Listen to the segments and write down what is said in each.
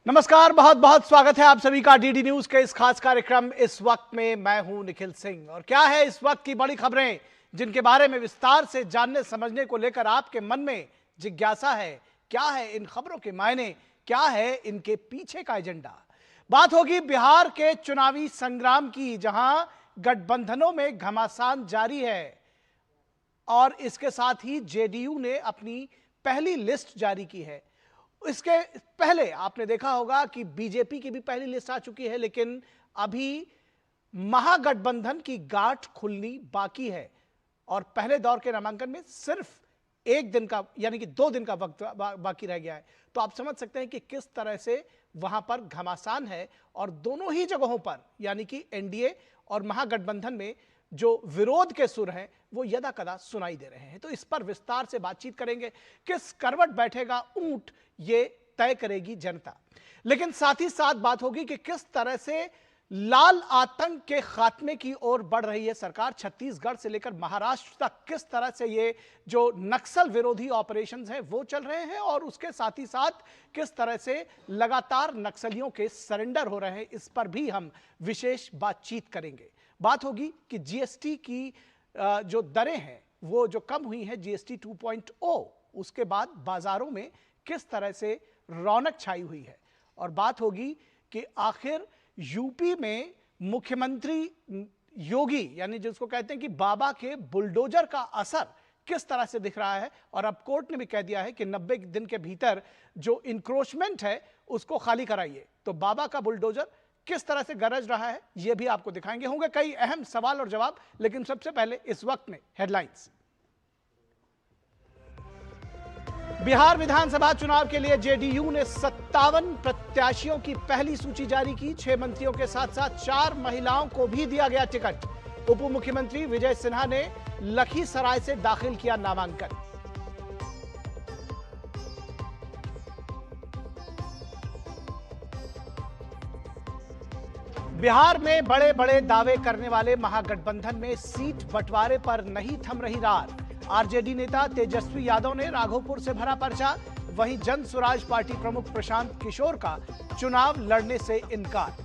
नमस्कार, बहुत बहुत स्वागत है आप सभी का डीडी न्यूज के इस खास कार्यक्रम इस वक्त में। मैं हूं निखिल सिंह और क्या है इस वक्त की बड़ी खबरें जिनके बारे में विस्तार से जानने समझने को लेकर आपके मन में जिज्ञासा है। क्या है इन खबरों के मायने, क्या है इनके पीछे का एजेंडा। बात होगी बिहार के चुनावी संग्राम की, जहां गठबंधनों में घमासान जारी है और इसके साथ ही जेडीयू ने अपनी पहली लिस्ट जारी की है। इसके पहले आपने देखा होगा कि बीजेपी की भी पहली लिस्ट आ चुकी है, लेकिन अभी महागठबंधन की गांठ खुलनी बाकी है और पहले दौर के नामांकन में सिर्फ एक दिन का यानी कि 2 दिन का वक्त बाकी रह गया है। तो आप समझ सकते हैं कि किस तरह से वहां पर घमासान है और दोनों ही जगहों पर यानी कि एनडीए और महागठबंधन में जो विरोध के सुर हैं वो यदा कदा सुनाई दे रहे हैं। तो इस पर विस्तार से बातचीत करेंगे। किस करवट बैठेगा ऊंट, ये तय करेगी जनता। लेकिन साथ ही साथ बात होगी कि किस तरह से लाल आतंक के खात्मे की ओर बढ़ रही है सरकार। छत्तीसगढ़ से लेकर महाराष्ट्र तक किस तरह से ये जो नक्सल विरोधी ऑपरेशंस हैं वो चल रहे हैं और उसके साथ ही साथ किस तरह से लगातार नक्सलियों के सरेंडर हो रहे हैं, इस पर भी हम विशेष बातचीत करेंगे। बात होगी कि जीएसटी की जो दरें हैं वो जो कम हुई है, जीएसटी 2.0, उसके बाद बाजारों में किस तरह से रौनक छाई हुई है। और बात होगी कि आखिर यूपी में मुख्यमंत्री योगी यानी जिसको कहते हैं कि बाबा के बुलडोजर का असर किस तरह से दिख रहा है। और अब कोर्ट ने भी कह दिया है कि 90 दिन के भीतर जो इंक्रोचमेंट है उसको खाली कराइए। तो बाबा का बुलडोजर किस तरह से गरज रहा है यह भी आपको दिखाएंगे। होंगे कई अहम सवाल और जवाब, लेकिन सबसे पहले इस वक्त में हेडलाइंस। बिहार विधानसभा चुनाव के लिए जेडीयू ने 57 प्रत्याशियों की पहली सूची जारी की। 6 मंत्रियों के साथ साथ 4 महिलाओं को भी दिया गया टिकट। उप मुख्यमंत्री विजय सिन्हा ने लखीसराय से दाखिल किया नामांकन। बिहार में बड़े बड़े दावे करने वाले महागठबंधन में सीट बंटवारे पर नहीं थम रही रार। आरजेडी नेता तेजस्वी यादव ने राघोपुर से भरा पर्चा। वहीं जन स्वराज पार्टी प्रमुख प्रशांत किशोर का चुनाव लड़ने से इनकार।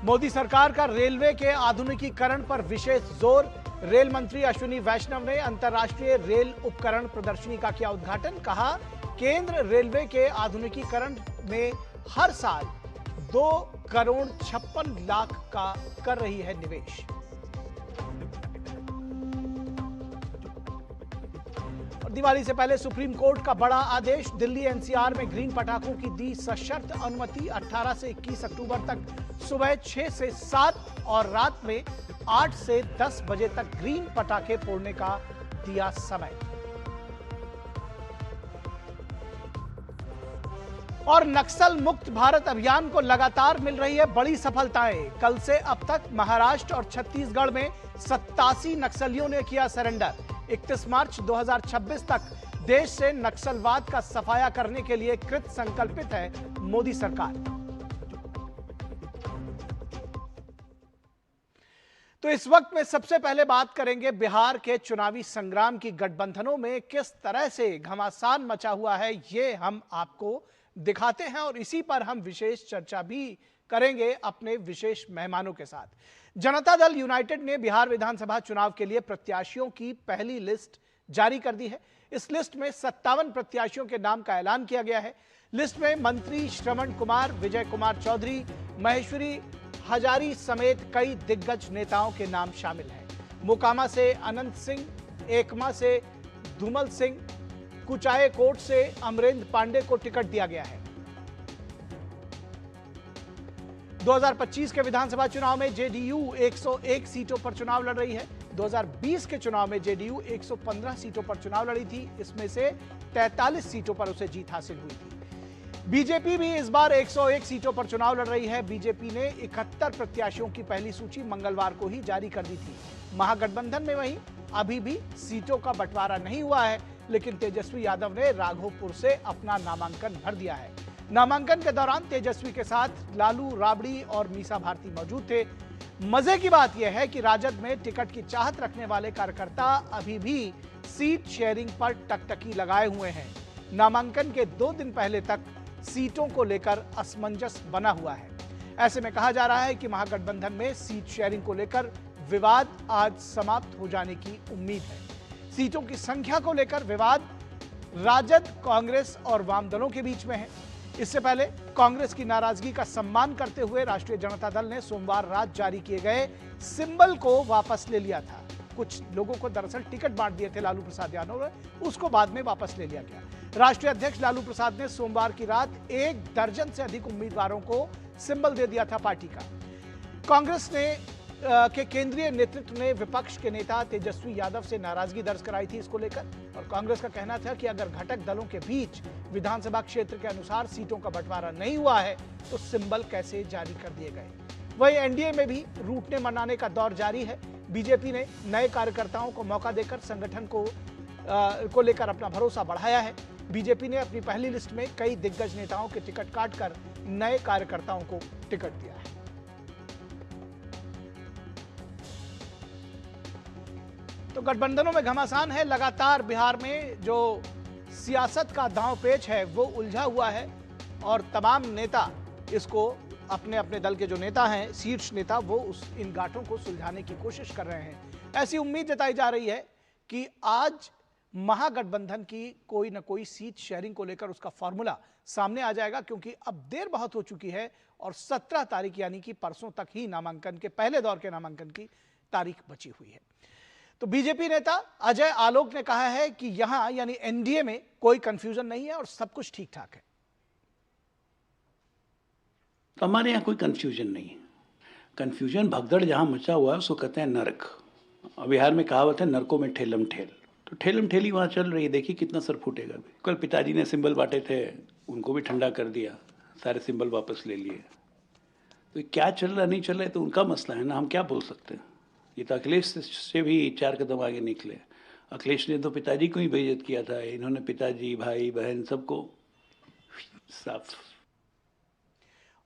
मोदी सरकार का रेलवे के आधुनिकीकरण पर विशेष जोर। रेल मंत्री अश्विनी वैष्णव ने अंतर्राष्ट्रीय रेल उपकरण प्रदर्शनी का किया उद्घाटन। कहा, केंद्र रेलवे के आधुनिकीकरण में हर साल 2,56,00,000 का कर रही है निवेश। और दिवाली से पहले सुप्रीम कोर्ट का बड़ा आदेश। दिल्ली एनसीआर में ग्रीन पटाखों की दी सशर्त अनुमति। 18 से 21 अक्टूबर तक सुबह 6 से 7 और रात में 8 से 10 बजे तक ग्रीन पटाखे फोड़ने का दिया समय। और नक्सल मुक्त भारत अभियान को लगातार मिल रही है बड़ी सफलताएं। कल से अब तक महाराष्ट्र और छत्तीसगढ़ में 87 नक्सलियों ने किया सरेंडर। 31 मार्च 2026 तक देश से नक्सलवाद का सफाया करने के लिए कृत संकल्पित है मोदी सरकार। तो इस वक्त में सबसे पहले बात करेंगे बिहार के चुनावी संग्राम की। गठबंधनों में किस तरह से घमासान मचा हुआ है ये हम आपको दिखाते हैं और इसी पर हम विशेष चर्चा भी करेंगे अपने विशेष मेहमानों के साथ। जनता दल यूनाइटेड ने बिहार विधानसभा चुनाव के लिए प्रत्याशियों की पहली लिस्ट जारी कर दी है। इस लिस्ट में 57 प्रत्याशियों के नाम का ऐलान किया गया है। लिस्ट में मंत्री श्रवण कुमार, विजय कुमार चौधरी, महेश्वरी हजारी समेत कई दिग्गज नेताओं के नाम शामिल हैं। मोकामा से अनंत सिंह, एकमा से धूमल सिंह, कुचायकोट से अमरेंद्र पांडे को टिकट दिया गया है। 2025 के विधानसभा चुनाव में जेडीयू 101 सीटों पर चुनाव लड़ रही है। 2020 के चुनाव में जेडीयू 115 सीटों पर चुनाव लड़ी थी। इसमें से 43 सीटों पर उसे जीत हासिल हुई थी। बीजेपी भी इस बार 101 सीटों पर चुनाव लड़ रही है। बीजेपी ने 71 प्रत्याशियों की पहली सूची मंगलवार को ही जारी कर दी थी। महागठबंधन में वहीं अभी भी सीटों का बंटवारा नहीं हुआ है, लेकिन तेजस्वी यादव ने राघोपुर से अपना नामांकन भर दिया है। नामांकन के दौरान तेजस्वी के साथ लालू राबड़ी और मीसा भारती मौजूद थे। मजे की बात यह है कि राजद में टिकट की चाहत रखने वाले कार्यकर्ता अभी भी सीट शेयरिंग पर टकटकी लगाए हुए हैं। नामांकन के 2 दिन पहले तक सीटों को लेकर असमंजस बना हुआ है। ऐसे में कहा जा रहा है कि महागठबंधन में सीट शेयरिंग को लेकर विवाद आज समाप्त हो जाने की उम्मीद है। सीटों की संख्या को लेकर विवाद राजद, कांग्रेस और वाम दलों के बीच में है। इससे पहले कांग्रेस की नाराजगी का सम्मान करते हुए राष्ट्रीय जनता दल ने सोमवार रात जारी किए गए सिंबल को वापस ले लिया था। कुछ लोगों को दरअसल टिकट बांट दिए थे लालू प्रसाद यादव ने, उसको बाद में वापस ले लिया गया। राष्ट्रीय अध्यक्ष लालू प्रसाद ने सोमवार की रात 1 दर्जन से अधिक उम्मीदवारों को सिंबल दे दिया था पार्टी का। कांग्रेस ने के केंद्रीय नेतृत्व ने विपक्ष के नेता तेजस्वी यादव से नाराजगी दर्ज कराई थी इसको लेकर, और कांग्रेस का कहना था कि अगर घटक दलों के बीच विधानसभा क्षेत्र के अनुसार सीटों का बंटवारा नहीं हुआ है तो सिंबल कैसे जारी कर दिए गए। वहीं एनडीए में भी रूठने मनाने का दौर जारी है। बीजेपी ने नए कार्यकर्ताओं को मौका देकर संगठन को लेकर अपना भरोसा बढ़ाया है। बीजेपी ने अपनी पहली लिस्ट में कई दिग्गज नेताओं के टिकट काटकर नए कार्यकर्ताओं को टिकट दिया है। तो गठबंधनों में घमासान है। लगातार बिहार में जो सियासत का दांव पेच है वो उलझा हुआ है और तमाम नेता इसको अपने अपने दल के जो नेता हैं, शीर्ष नेता, वो इन गांठों को सुलझाने की कोशिश कर रहे हैं। ऐसी उम्मीद जताई जा रही है कि आज महागठबंधन की कोई ना कोई सीट शेयरिंग को लेकर उसका फॉर्मूला सामने आ जाएगा, क्योंकि अब देर बहुत हो चुकी है और 17 तारीख यानी कि परसों तक ही नामांकन के पहले दौर के नामांकन की तारीख बची हुई है। तो बीजेपी नेता अजय आलोक ने कहा है कि यहां यानी एनडीए में कोई कंफ्यूजन नहीं है और सब कुछ ठीक ठाक है। तो हमारे यहाँ कोई कंफ्यूजन नहीं है। कंफ्यूजन भगदड़ जहां मचा हुआ है उसको कहते हैं नरक। बिहार में कहावत है नरकों में ठेलम ठेल, तो ठेलम ठेली वहाँ चल रही है। देखिए कितना सर फूटेगा। कल पिताजी ने सिंबल बांटे थे, उनको भी ठंडा कर दिया, सारे सिंबल वापस ले लिए। तो क्या चल रहा नहीं चल रहा है तो उनका मसला है ना, हम क्या बोल सकते हैं। ये तो अखिलेश से भी 4 कदम आगे निकले। अखिलेश ने तो पिताजी को ही बेइज्जत किया था, इन्होंने पिताजी, भाई, बहन सबको साफ।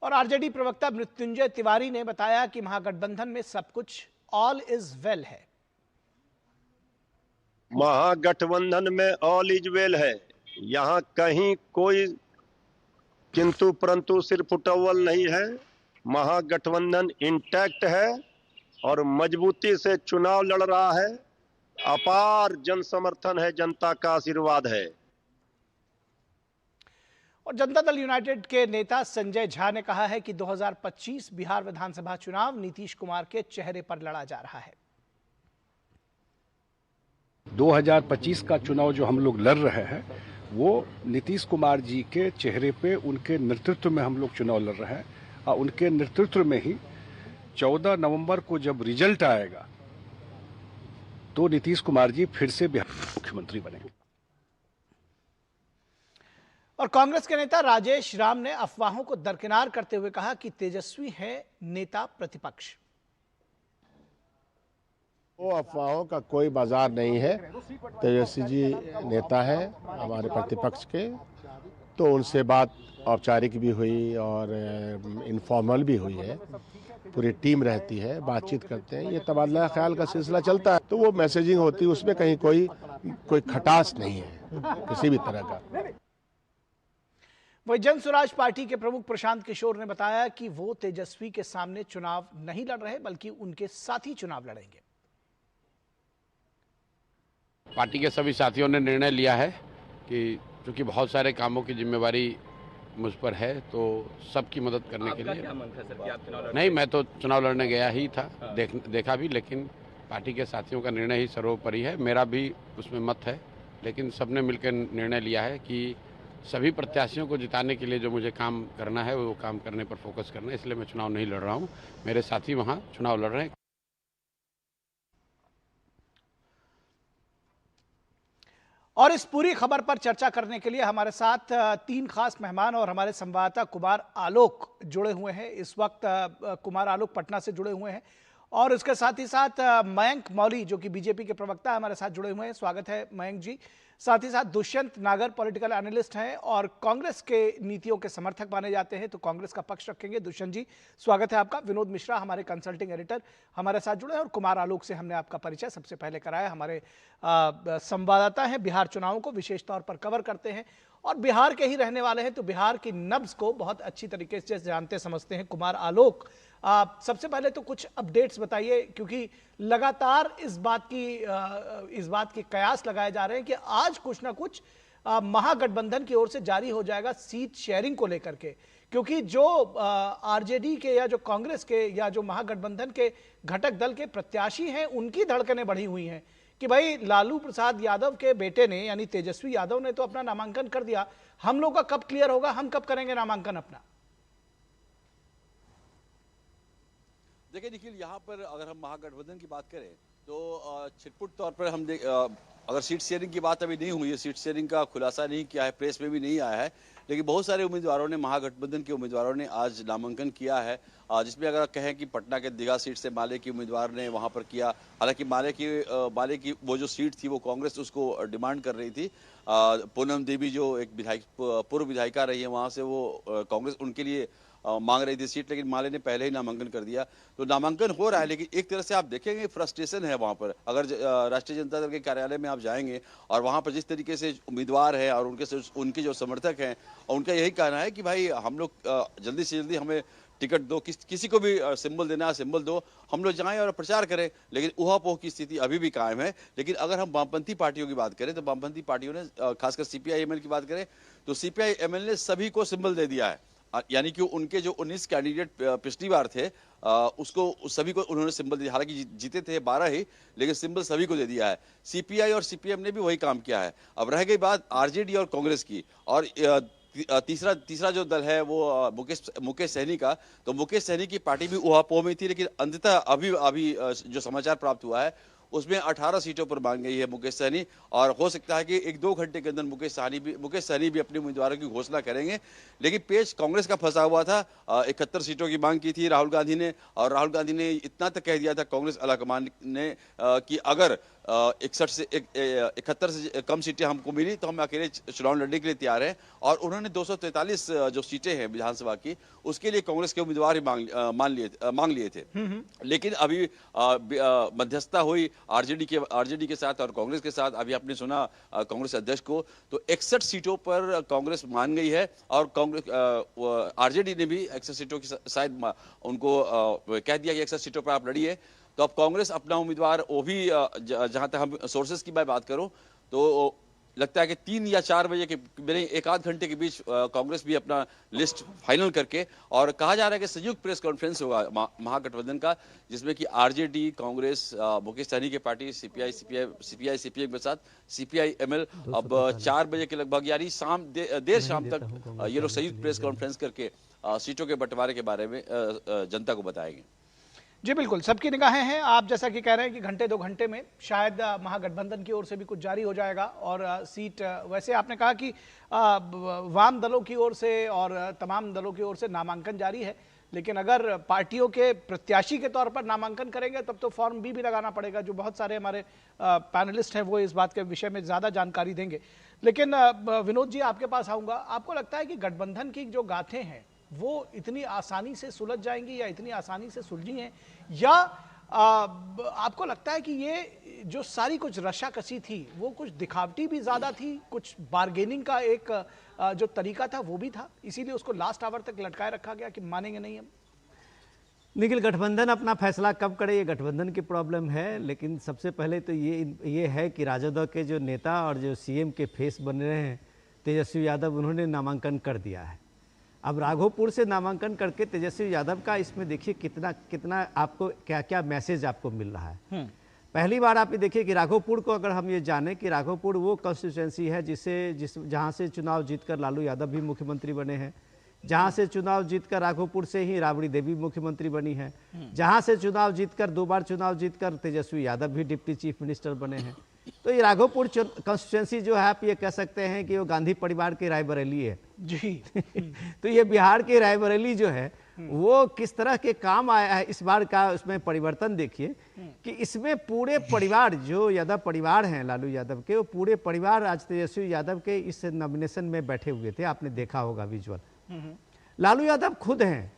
और आरजेडी प्रवक्ता मृत्युंजय तिवारी ने बताया कि महागठबंधन में सब कुछ ऑल इज वेल है। महागठबंधन में ऑल इज वेल है। यहाँ कहीं कोई किंतु परंतु सिर्फ उटव्वल नहीं है। महागठबंधन इंटैक्ट है और मजबूती से चुनाव लड़ रहा है। अपार जन समर्थन है, जनता का आशीर्वाद है। और जनता दल यूनाइटेड के नेता संजय झा ने कहा है कि 2025 बिहार विधानसभा चुनाव नीतीश कुमार के चेहरे पर लड़ा जा रहा है। 2025 का चुनाव जो हम लोग लड़ रहे हैं वो नीतीश कुमार जी के चेहरे पे, उनके नेतृत्व में हम लोग चुनाव लड़ रहे हैं। और उनके नेतृत्व में ही 14 नवंबर को जब रिजल्ट आएगा तो नीतीश कुमार जी फिर से बिहार मुख्यमंत्री बनेंगे। और कांग्रेस के नेता राजेश राम ने अफवाहों को दरकिनार करते हुए कहा कि तेजस्वी है नेता प्रतिपक्ष। वो अफवाहों का कोई बाजार नहीं है। तेजस्वी जी नेता है हमारे प्रतिपक्ष के, तो उनसे बात औपचारिक भी हुई और इनफॉर्मल भी हुई है। पूरी टीम रहती है, बातचीत करते हैं, ये तबादला ख्याल का सिलसिला चलता है। तो वो मैसेजिंग होती है, उसमें कहीं कोई खटास नहीं है किसी भी तरह का। वही जन स्वराज पार्टी के प्रमुख प्रशांत किशोर ने बताया कि वो तेजस्वी के सामने चुनाव नहीं लड़ रहे बल्कि उनके साथी चुनाव लड़ेंगे। पार्टी के सभी साथियों ने निर्णय लिया है कि चूंकि बहुत सारे कामों की जिम्मेवारी मुझ पर है तो सबकी मदद करने के लिए। क्या मन था सर कि आप चुनाव लड़? नहीं, मैं तो चुनाव लड़ने गया ही था, देखा भी, लेकिन पार्टी के साथियों का निर्णय ही सर्वोपरि है। मेरा भी उसमें मत है, लेकिन सबने मिलकर निर्णय लिया है कि सभी प्रत्याशियों को जिताने के लिए जो मुझे काम करना है वो काम करने पर फोकस करना है। इसलिए मैं चुनाव नहीं लड़ रहा हूँ, मेरे साथी वहाँ चुनाव लड़ रहे हैं। और इस पूरी खबर पर चर्चा करने के लिए हमारे साथ 3 खास मेहमान और हमारे संवाददाता कुमार आलोक जुड़े हुए हैं। इस वक्त कुमार आलोक पटना से जुड़े हुए हैं और इसके साथ ही साथ मयंक मौली जो कि बीजेपी के प्रवक्ता हमारे साथ जुड़े हुए हैं। स्वागत है मयंक जी। साथ ही साथ दुष्यंत नागर पॉलिटिकल एनालिस्ट हैं और कांग्रेस के नीतियों के समर्थक माने जाते हैं, तो कांग्रेस का पक्ष रखेंगे। दुष्यंत जी, स्वागत है आपका। विनोद मिश्रा हमारे कंसल्टिंग एडिटर हमारे साथ जुड़े हैं और कुमार आलोक से हमने आपका परिचय सबसे पहले कराया। हमारे संवाददाता हैं, बिहार चुनावों को विशेष तौर पर कवर करते हैं और बिहार के ही रहने वाले हैं, तो बिहार की नब्ज को बहुत अच्छी तरीके से जानते समझते हैं। कुमार आलोक, सबसे पहले तो कुछ अपडेट्स बताइए, क्योंकि लगातार इस बात की कयास लगाए जा रहे हैं कि आज कुछ ना कुछ महागठबंधन की ओर से जारी हो जाएगा सीट शेयरिंग को लेकर के, क्योंकि जो आरजेडी के या जो कांग्रेस के या जो महागठबंधन के घटक दल के प्रत्याशी हैं, उनकी धड़कनें बढ़ी हुई हैं कि भाई लालू प्रसाद यादव के बेटे ने यानी तेजस्वी यादव ने तो अपना नामांकन कर दिया, हम लोग का कब क्लियर होगा, हम कब करेंगे नामांकन अपना। देखिए निखिल, यहाँ पर अगर हम महागठबंधन की बात करें तो छिटपुट तौर पर हम अगर सीट शेयरिंग की बात अभी नहीं हुई है, सीट शेयरिंग का खुलासा नहीं किया है, प्रेस में भी नहीं आया है, लेकिन बहुत सारे उम्मीदवारों ने, महागठबंधन के उम्मीदवारों ने आज नामांकन किया है, जिसमें अगर कहें कि पटना के दीघा सीट से माले की उम्मीदवार ने वहां पर किया। हालांकि माले की वो जो सीट थी वो कांग्रेस उसको डिमांड कर रही थी। पूनम देवी जो एक पूर्व विधायिका रही है, वहां से वो कांग्रेस उनके लिए मांग रही थी सीट, लेकिन माले ने पहले ही नामांकन कर दिया। तो नामांकन हो रहा है, लेकिन एक तरह से आप देखेंगे फ्रस्ट्रेशन है वहां पर। अगर राष्ट्रीय जनता दल के कार्यालय में आप जाएंगे और वहां पर जिस तरीके से उम्मीदवार है और उनके जो समर्थक हैं, और उनका यही कहना है कि भाई हम लोग जल्दी से जल्दी हमें टिकट दो, किसी को भी सिंबल देना है सिंबल दो, हम लोग जाएं और प्रचार करें। लेकिन ऊहापोह की स्थिति अभी भी कायम है। लेकिन अगर हम वामपंथी पार्टियों की बात करें तो वामपंथी पार्टियों ने, खासकर सीपीआई-एमएल की बात करें तो सीपीआई-एमएल ने सभी को सिंबल दे दिया है, यानी कि उनके जो 19 कैंडिडेट पिछली बार थे उसको सभी को उन्होंने सिंबल दिया। हालांकि जीते थे 12 ही, लेकिन सिंबल सभी को दे दिया है। सीपीआई और सीपीएम ने भी वही काम किया है। अब रह गई बात आरजेडी और कांग्रेस की, और तीसरा जो दल है वो मुकेश सहनी का। तो मुकेश सहनी की पार्टी भी ऊहापोह में थी, लेकिन अंततः अभी जो समाचार प्राप्त हुआ है उसमें 18 सीटों पर मांग गई है मुकेश सहनी, और हो सकता है कि 1-2 घंटे के अंदर मुकेश सहनी भी अपने उम्मीदवारों की घोषणा करेंगे। लेकिन पेच कांग्रेस का फंसा हुआ था। 71 सीटों की मांग की थी राहुल गांधी ने, और राहुल गांधी ने इतना तक कह दिया था कांग्रेस आलाकमान ने कि अगर 71 से कम सीटें हमको मिली तो हम अकेले चुनाव लड़ने के लिए तैयार हैं। और उन्होंने 243 जो सीटें हैं विधानसभा की, उसके लिए कांग्रेस के उम्मीदवार ही मांग लिए थे। लेकिन अभी मध्यस्थता हुई आरजेडी के साथ और कांग्रेस के साथ। अभी आपने सुना कांग्रेस अध्यक्ष को, तो 61 सीटों पर कांग्रेस मान गई है, और कांग्रेस आरजेडी ने भी 61 सीटों की शायद उनको कह दिया कि 61 सीटों पर आप लड़िए। तो अब कांग्रेस अपना उम्मीदवार, वो भी जहां तक हम सोर्सेस की मैं बात करूं तो लगता है कि 3 या 4 बजे के मेरे 1-8 घंटे के बीच कांग्रेस भी अपना लिस्ट फाइनल करके, और कहा जा रहा है कि संयुक्त प्रेस कॉन्फ्रेंस होगा महागठबंधन का, जिसमें कि आरजेडी, कांग्रेस, मुकेश सहनी की पार्टी, सीपीआई सीपीएम के साथ सीपीआई-एमएल अब 4 बजे के लगभग, यानी देर शाम तक ये लोग संयुक्त प्रेस कॉन्फ्रेंस करके सीटों के बंटवारे के बारे में जनता को बताएंगे। जी बिल्कुल, सबकी निगाहें हैं। आप जैसा कि कह रहे हैं कि घंटे 2 घंटे में शायद महागठबंधन की ओर से भी कुछ जारी हो जाएगा, और सीट, वैसे आपने कहा कि वाम दलों की ओर से और तमाम दलों की ओर से नामांकन जारी है, लेकिन अगर पार्टियों के प्रत्याशी के तौर पर नामांकन करेंगे तब तो फॉर्म भी लगाना पड़ेगा। जो बहुत सारे हमारे पैनलिस्ट हैं वो इस बात के विषय में ज़्यादा जानकारी देंगे। लेकिन विनोद जी, आपके पास आऊँगा। आपको लगता है कि गठबंधन की जो गाथें हैं वो इतनी आसानी से सुलझ जाएंगी या इतनी आसानी से सुलझी हैं, या आपको लगता है कि ये जो सारी कुछ रशाकसी थी वो कुछ दिखावटी भी ज्यादा थी, कुछ बार्गेनिंग का एक जो तरीका था वो भी था, इसीलिए उसको लास्ट आवर तक लटकाए रखा गया कि मानेंगे नहीं हम? निखिल, गठबंधन अपना फैसला कब करे ये गठबंधन की प्रॉब्लम है, लेकिन सबसे पहले तो ये है कि राजद के जो नेता और जो सीएम के फेस बन रहे हैं तेजस्वी यादव, उन्होंने नामांकन कर दिया है। अब राघोपुर से नामांकन करके तेजस्वी यादव का, इसमें देखिए कितना आपको क्या मैसेज आपको मिल रहा है। पहली बार आप ये देखिए कि राघोपुर को, अगर हम ये जाने कि राघोपुर वो कॉन्स्टिट्यूंसी है जहाँ से चुनाव जीतकर लालू यादव भी मुख्यमंत्री बने हैं, जहाँ से चुनाव जीतकर राघोपुर से ही राबड़ी देवी मुख्यमंत्री बनी है, जहाँ से चुनाव जीतकर 2 बार चुनाव जीतकर तेजस्वी यादव भी डिप्टी चीफ मिनिस्टर बने हैं। तो ये राघोपुर कॉन्स्टिट्यूंसी जो है, आप ये कह सकते हैं कि वो गांधी परिवार की रायबरेली है जी। तो ये बिहार की रायबरेली जो है वो किस तरह के काम आया है इस बार का, उसमें परिवर्तन देखिए कि इसमें पूरे परिवार, जो यादव परिवार हैं लालू यादव के, वो पूरे परिवार आज तेजस्वी यादव के इस नॉमिनेशन में बैठे हुए थे। आपने देखा होगा विजुअल, लालू यादव खुद हैं।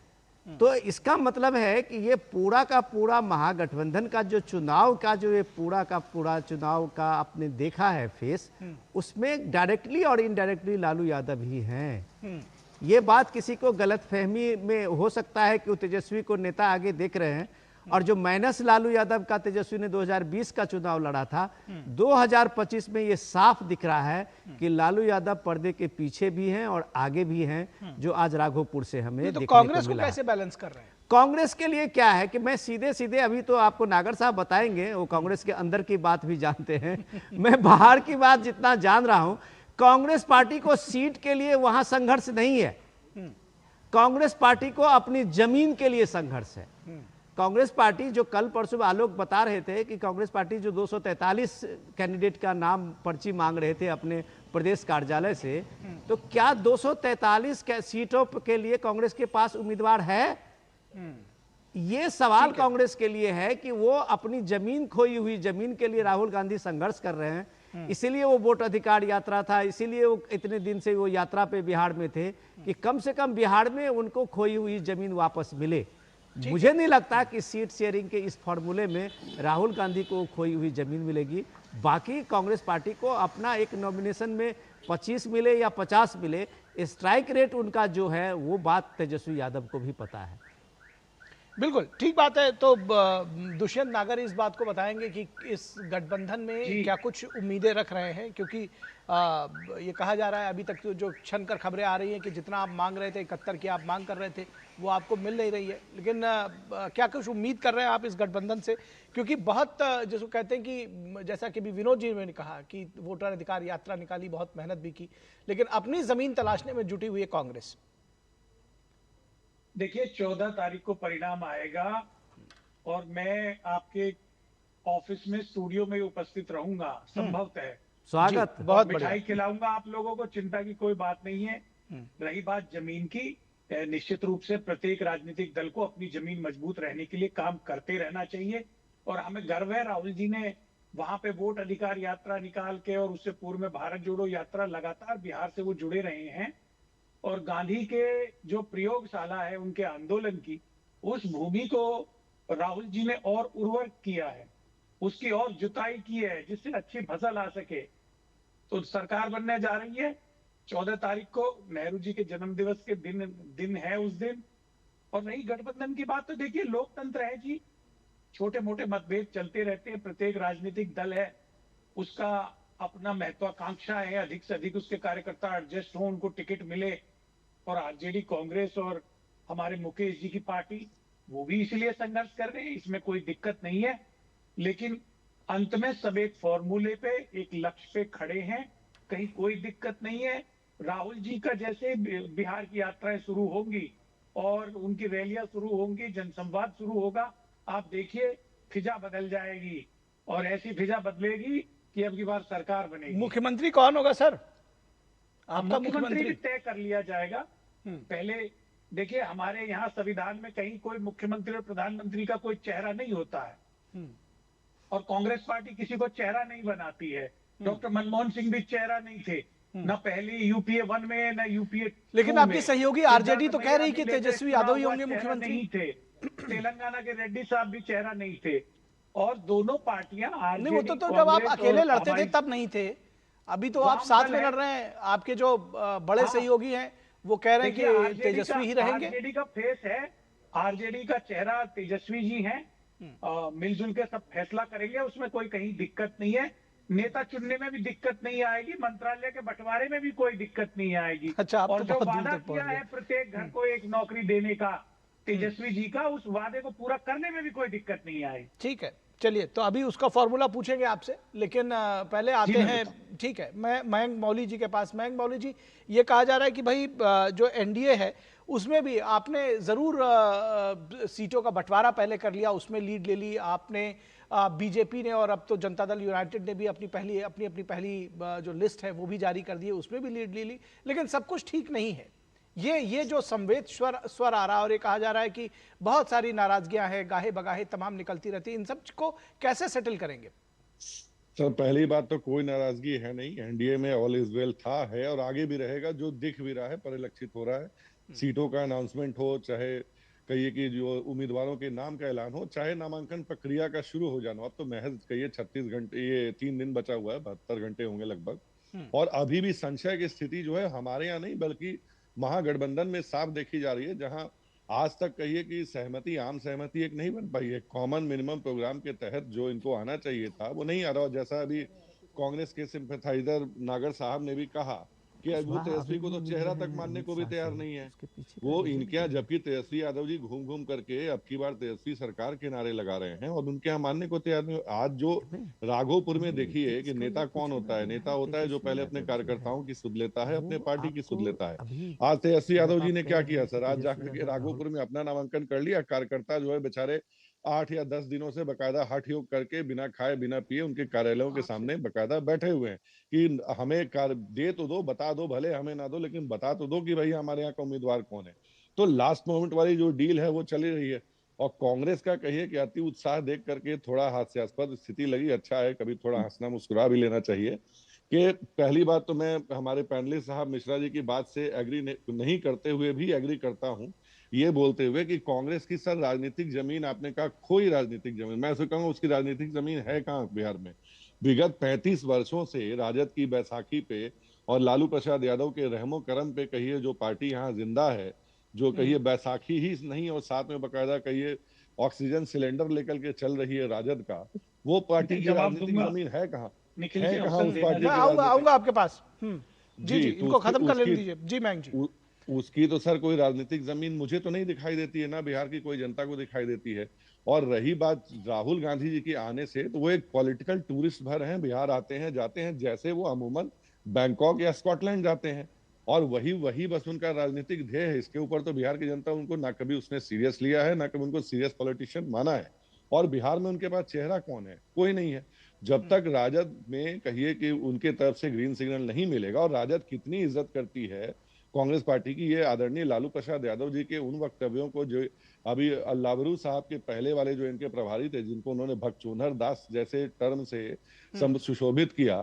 तो इसका मतलब है कि ये पूरा का पूरा महागठबंधन का जो चुनाव का जो ये पूरा का पूरा चुनाव का आपने देखा है फेस, उसमें डायरेक्टली और इनडायरेक्टली लालू यादव ही हैं। ये बात किसी को गलतफहमी में हो सकता है कि वो तेजस्वी को नेता आगे देख रहे हैं, और जो माइनस लालू यादव का तेजस्वी ने 2020 का चुनाव लड़ा था, 2025 में ये साफ दिख रहा है कि लालू यादव पर्दे के पीछे भी हैं और आगे भी हैं, जो आज राघोपुर से हमें तो देखने कांग्रेस को को मिला। कैसे बैलेंस कर रहे हैं? कांग्रेस के लिए क्या है कि मैं सीधे सीधे, अभी तो आपको नागर साहब बताएंगे, वो कांग्रेस के अंदर की बात भी जानते हैं, मैं बाहर की बात जितना जान रहा हूं, कांग्रेस पार्टी को सीट के लिए वहां संघर्ष नहीं है। कांग्रेस पार्टी को अपनी जमीन के लिए संघर्ष है। कांग्रेस पार्टी, जो कल परसों आलोक बता रहे थे कि कांग्रेस पार्टी जो 243 कैंडिडेट का नाम पर्ची मांग रहे थे अपने प्रदेश कार्यालय से, तो क्या 243 सीटों के लिए कांग्रेस के पास उम्मीदवार है? ये सवाल कांग्रेस के लिए है कि वो अपनी जमीन, खोई हुई जमीन के लिए राहुल गांधी संघर्ष कर रहे हैं। इसीलिए वो वोट अधिकार यात्रा था, इसीलिए वो इतने दिन से वो यात्रा पे बिहार में थे कि कम से कम बिहार में उनको खोई हुई जमीन वापस मिले। मुझे नहीं लगता कि सीट शेयरिंग के इस फॉर्मूले में राहुल गांधी को खोई हुई जमीन मिलेगी। बाकी कांग्रेस पार्टी को अपना एक नॉमिनेशन में 25 मिले या 50 मिले, स्ट्राइक रेट उनका जो है वो बात तेजस्वी यादव को भी पता है। बिल्कुल ठीक बात है। तो दुष्यंत नागर इस बात को बताएंगे कि इस गठबंधन में क्या कुछ उम्मीदें रख रहे हैं, क्योंकि ये कहा जा रहा है अभी तक तो जो क्षण कर खबरें आ रही हैं कि जितना आप मांग रहे थे, 71 की आप मांग कर रहे थे, वो आपको मिल नहीं रही है, लेकिन क्या कुछ उम्मीद कर रहे हैं आप इस गठबंधन से? क्योंकि बहुत जिसको कहते हैं कि जैसा कि भी विनोद जी ने कहा कि वोटर अधिकार यात्रा निकाली, बहुत मेहनत भी की, लेकिन अपनी जमीन तलाशने में जुटी हुई है कांग्रेस। देखिए 14 तारीख को परिणाम आएगा और मैं आपके ऑफिस में, स्टूडियो में उपस्थित रहूंगा संभवतः। स्वागत, बहुत मिठाई खिलाऊंगा आप लोगों को, चिंता की कोई बात नहीं है। रही बात जमीन की, निश्चित रूप से प्रत्येक राजनीतिक दल को अपनी जमीन मजबूत रहने के लिए काम करते रहना चाहिए, और हमें गर्व है राहुल जी ने वहां पे वोट अधिकार यात्रा निकाल के, और उससे पूर्व में भारत जोड़ो यात्रा, लगातार बिहार से वो जुड़े रहे हैं, और गांधी के जो प्रयोगशाला है उनके आंदोलन की, उस भूमि को राहुल जी ने और उर्वर किया है, उसकी और जुताई की है जिससे अच्छी फसल आ सके। तो सरकार बनने जा रही है 14 तारीख को, नेहरू जी के जन्म दिवस के दिन है उस दिन। और रही गठबंधन की बात, तो देखिए लोकतंत्र है जी, छोटे मोटे मतभेद चलते रहते हैं, प्रत्येक राजनीतिक दल है उसका अपना महत्वाकांक्षा है, अधिक से अधिक उसके कार्यकर्ता एडजस्ट हो, उनको टिकट मिले। और आरजेडी, कांग्रेस और हमारे मुकेश जी की पार्टी, वो भी इसलिए संघर्ष कर रहे हैं, इसमें कोई दिक्कत नहीं है। लेकिन अंत में सब एक फॉर्मूले पे, एक लक्ष्य पे खड़े हैं, कहीं कोई दिक्कत नहीं है। राहुल जी का जैसे बिहार की यात्राएं शुरू होंगी और उनकी रैलियां शुरू होंगी, जनसंवाद शुरू होगा, आप देखिए फिजा बदल जाएगी, और ऐसी फिजा बदलेगी कि अब की बार सरकार बनेगी। मुख्यमंत्री कौन होगा सर? आपका मुख्यमंत्री भी तय कर लिया जाएगा। पहले देखिए, हमारे यहाँ संविधान में कहीं कोई मुख्यमंत्री और प्रधानमंत्री का कोई चेहरा नहीं होता है, और कांग्रेस पार्टी किसी को चेहरा नहीं बनाती है। डॉक्टर मनमोहन सिंह भी चेहरा नहीं थे, न पहले यूपीए 1 में न यूपीए 2 में। लेकिन आपकी सहयोगी आरजेडी तो कह रही कि तेजस्वी यादव ही होंगे मुख्यमंत्री। नहीं थे, तेलंगाना के रेड्डी साहब भी चेहरा नहीं थे, और दोनों पार्टियां नहीं, वो तो जब आप अकेले लड़ते थे तब नहीं थे, अभी तो आप साथ में लड़ रहे हैं। आपके जो बड़े सहयोगी हैं वो कह रहे हैं कि तेजस्वी ही रहेंगे। आरजेडी का फेस है, आरजेडी का चेहरा तेजस्वी जी हैं, मिलजुल के सब फैसला करेंगे, उसमें कोई कहीं दिक्कत नहीं है। नेता चुनने में भी दिक्कत नहीं आएगी, मंत्रालय के बंटवारे में भी कोई दिक्कत नहीं आएगी। अच्छा, और जो वादा किया है प्रत्येक घर को एक नौकरी देने का तेजस्वी जी का, उस वादे को पूरा करने में भी कोई दिक्कत नहीं आएगी। ठीक है, चलिए, तो अभी उसका फॉर्मूला पूछेंगे आपसे, लेकिन पहले आते हैं, ठीक है, मैं मयंक मौली जी के पास। मयंक मौली जी, ये कहा जा रहा है कि भाई जो एनडीए है उसमें भी आपने जरूर सीटों का बंटवारा पहले कर लिया, उसमें लीड ले ली आपने, बीजेपी ने और अब तो जनता दल यूनाइटेड ने भी अपनी पहली जो लिस्ट है वो भी जारी कर दी है, उसमें भी लीड ले ली, लेकिन सब कुछ ठीक नहीं है। ये जो संवेद स्वर आ रहा है और ये कहा जा रहा है कि बहुत सारी नाराजगियां हैं, गाहे बगाहे तमाम निकलती रहती है, इन सब को कैसे सेटल करेंगे? सर पहली बात तो कोई नाराजगी है नहीं, एनडीए में ऑल इज वेल था, है और आगे भी रहेगा, जो दिख भी रहा है, परिलक्षित हो रहा है। सीटों का अनाउंसमेंट हो, चाहे कहिए कि जो उम्मीदवारों के नाम का ऐलान हो, चाहे नामांकन प्रक्रिया का शुरू हो जाना, अब तो महज कहिए 36 घंटे, ये 3 दिन बचा हुआ है, 72 घंटे होंगे लगभग। और अभी भी संशय की स्थिति जो है हमारे यहाँ नहीं बल्कि महागठबंधन में साफ देखी जा रही है, जहां आज तक कहिए कि सहमति, आम सहमति एक नहीं बन पाई है। कॉमन मिनिमम प्रोग्राम के तहत जो इनको आना चाहिए था वो नहीं आ रहा। जैसा अभी कांग्रेस के सिंपैथाइजर नागर साहब ने भी कहा कि वो तेजस्वी को तो चेहरा तक मानने को भी तैयार नहीं है। वो इनके यहाँ, जबकि तेजस्वी यादव जी घूम घूम करके अब की बार तेजस्वी सरकार के नारे लगा रहे हैं और उनके यहाँ मानने को तैयार नहीं। आज जो राघोपुर में देखिए कि नेता कौन होता है, नेता होता है जो पहले अपने कार्यकर्ताओं की सुध लेता है, अपने पार्टी की सुध लेता है। आज तेजस्वी यादव जी ने क्या किया सर, आज जाकर के राघोपुर में अपना नामांकन कर लिया। कार्यकर्ता जो है बेचारे 8 या 10 दिनों से बकायदा हठ योग करके बिना खाए बिना पिए उनके कार्यालयों के सामने बकायदा बैठे हुए हैं कि हमें दे तो दो, बता दो, भले हमें ना दो लेकिन बता तो दो कि भाई हमारे यहाँ का उम्मीदवार कौन है। तो लास्ट मोमेंट वाली जो डील है वो चली रही है। और कांग्रेस का कहिए कि अति उत्साह देख करके थोड़ा हास्यास्पद स्थिति लगी। अच्छा है, कभी थोड़ा हंसना मुस्कुरा भी लेना चाहिए। कि पहली बात तो मैं हमारे पैनलिस्ट साहब मिश्रा जी की बात से एग्री नहीं करते हुए भी एग्री करता हूं, ये बोलते हुए कि कांग्रेस की सर राजनीतिक जमीन, आपने कहा कोई राजनीतिक जमीन, मैं ऐसे कहूंगा उसकी राजनीतिक जमीन है कहाँ बिहार में। विगत 35 वर्षों से राजद की बैसाखी पे और लालू प्रसाद यादव के रहमो करम पे कहिए जो पार्टी यहाँ जिंदा है, जो कहिए बैसाखी ही नहीं और साथ में बकायदा कहिए ऑक्सीजन सिलेंडर लेकर के चल रही है राजद का, वो पार्टी की राजनीतिक जमीन है कहाँ? है कहाँ उस पार्टी? आऊंगा आपके पास। जी, इनको खत्म कर लेने दीजिए। जी मैंग जी, उसकी तो सर कोई राजनीतिक जमीन मुझे तो नहीं दिखाई देती है, ना बिहार की कोई जनता को दिखाई देती है। और रही बात राहुल गांधी जी की आने से, तो वो एक पॉलिटिकल टूरिस्ट भर हैं, बिहार आते हैं जाते हैं जैसे वो अमूमन बैंकॉक या स्कॉटलैंड जाते हैं, और वही बस उनका राजनीतिक ध्येय है। इसके ऊपर तो बिहार की जनता उनको ना कभी उसने सीरियस लिया है, ना कभी उनको सीरियस पॉलिटिशियन माना है। और बिहार में उनके पास चेहरा कौन है? कोई नहीं है। जब तक राजद में कहिए कि उनके तरफ से ग्रीन सिग्नल नहीं मिलेगा, और राजद कितनी इज्जत करती है कांग्रेस पार्टी की, ये आदरणीय लालू प्रसाद यादव जी के उन वक्तव्यों को जो अभी लाबरू साहब के पहले वाले जो इनके प्रभारी थे, जिनको उन्होंने भगचोनहर दास जैसे टर्म से सुशोभित किया,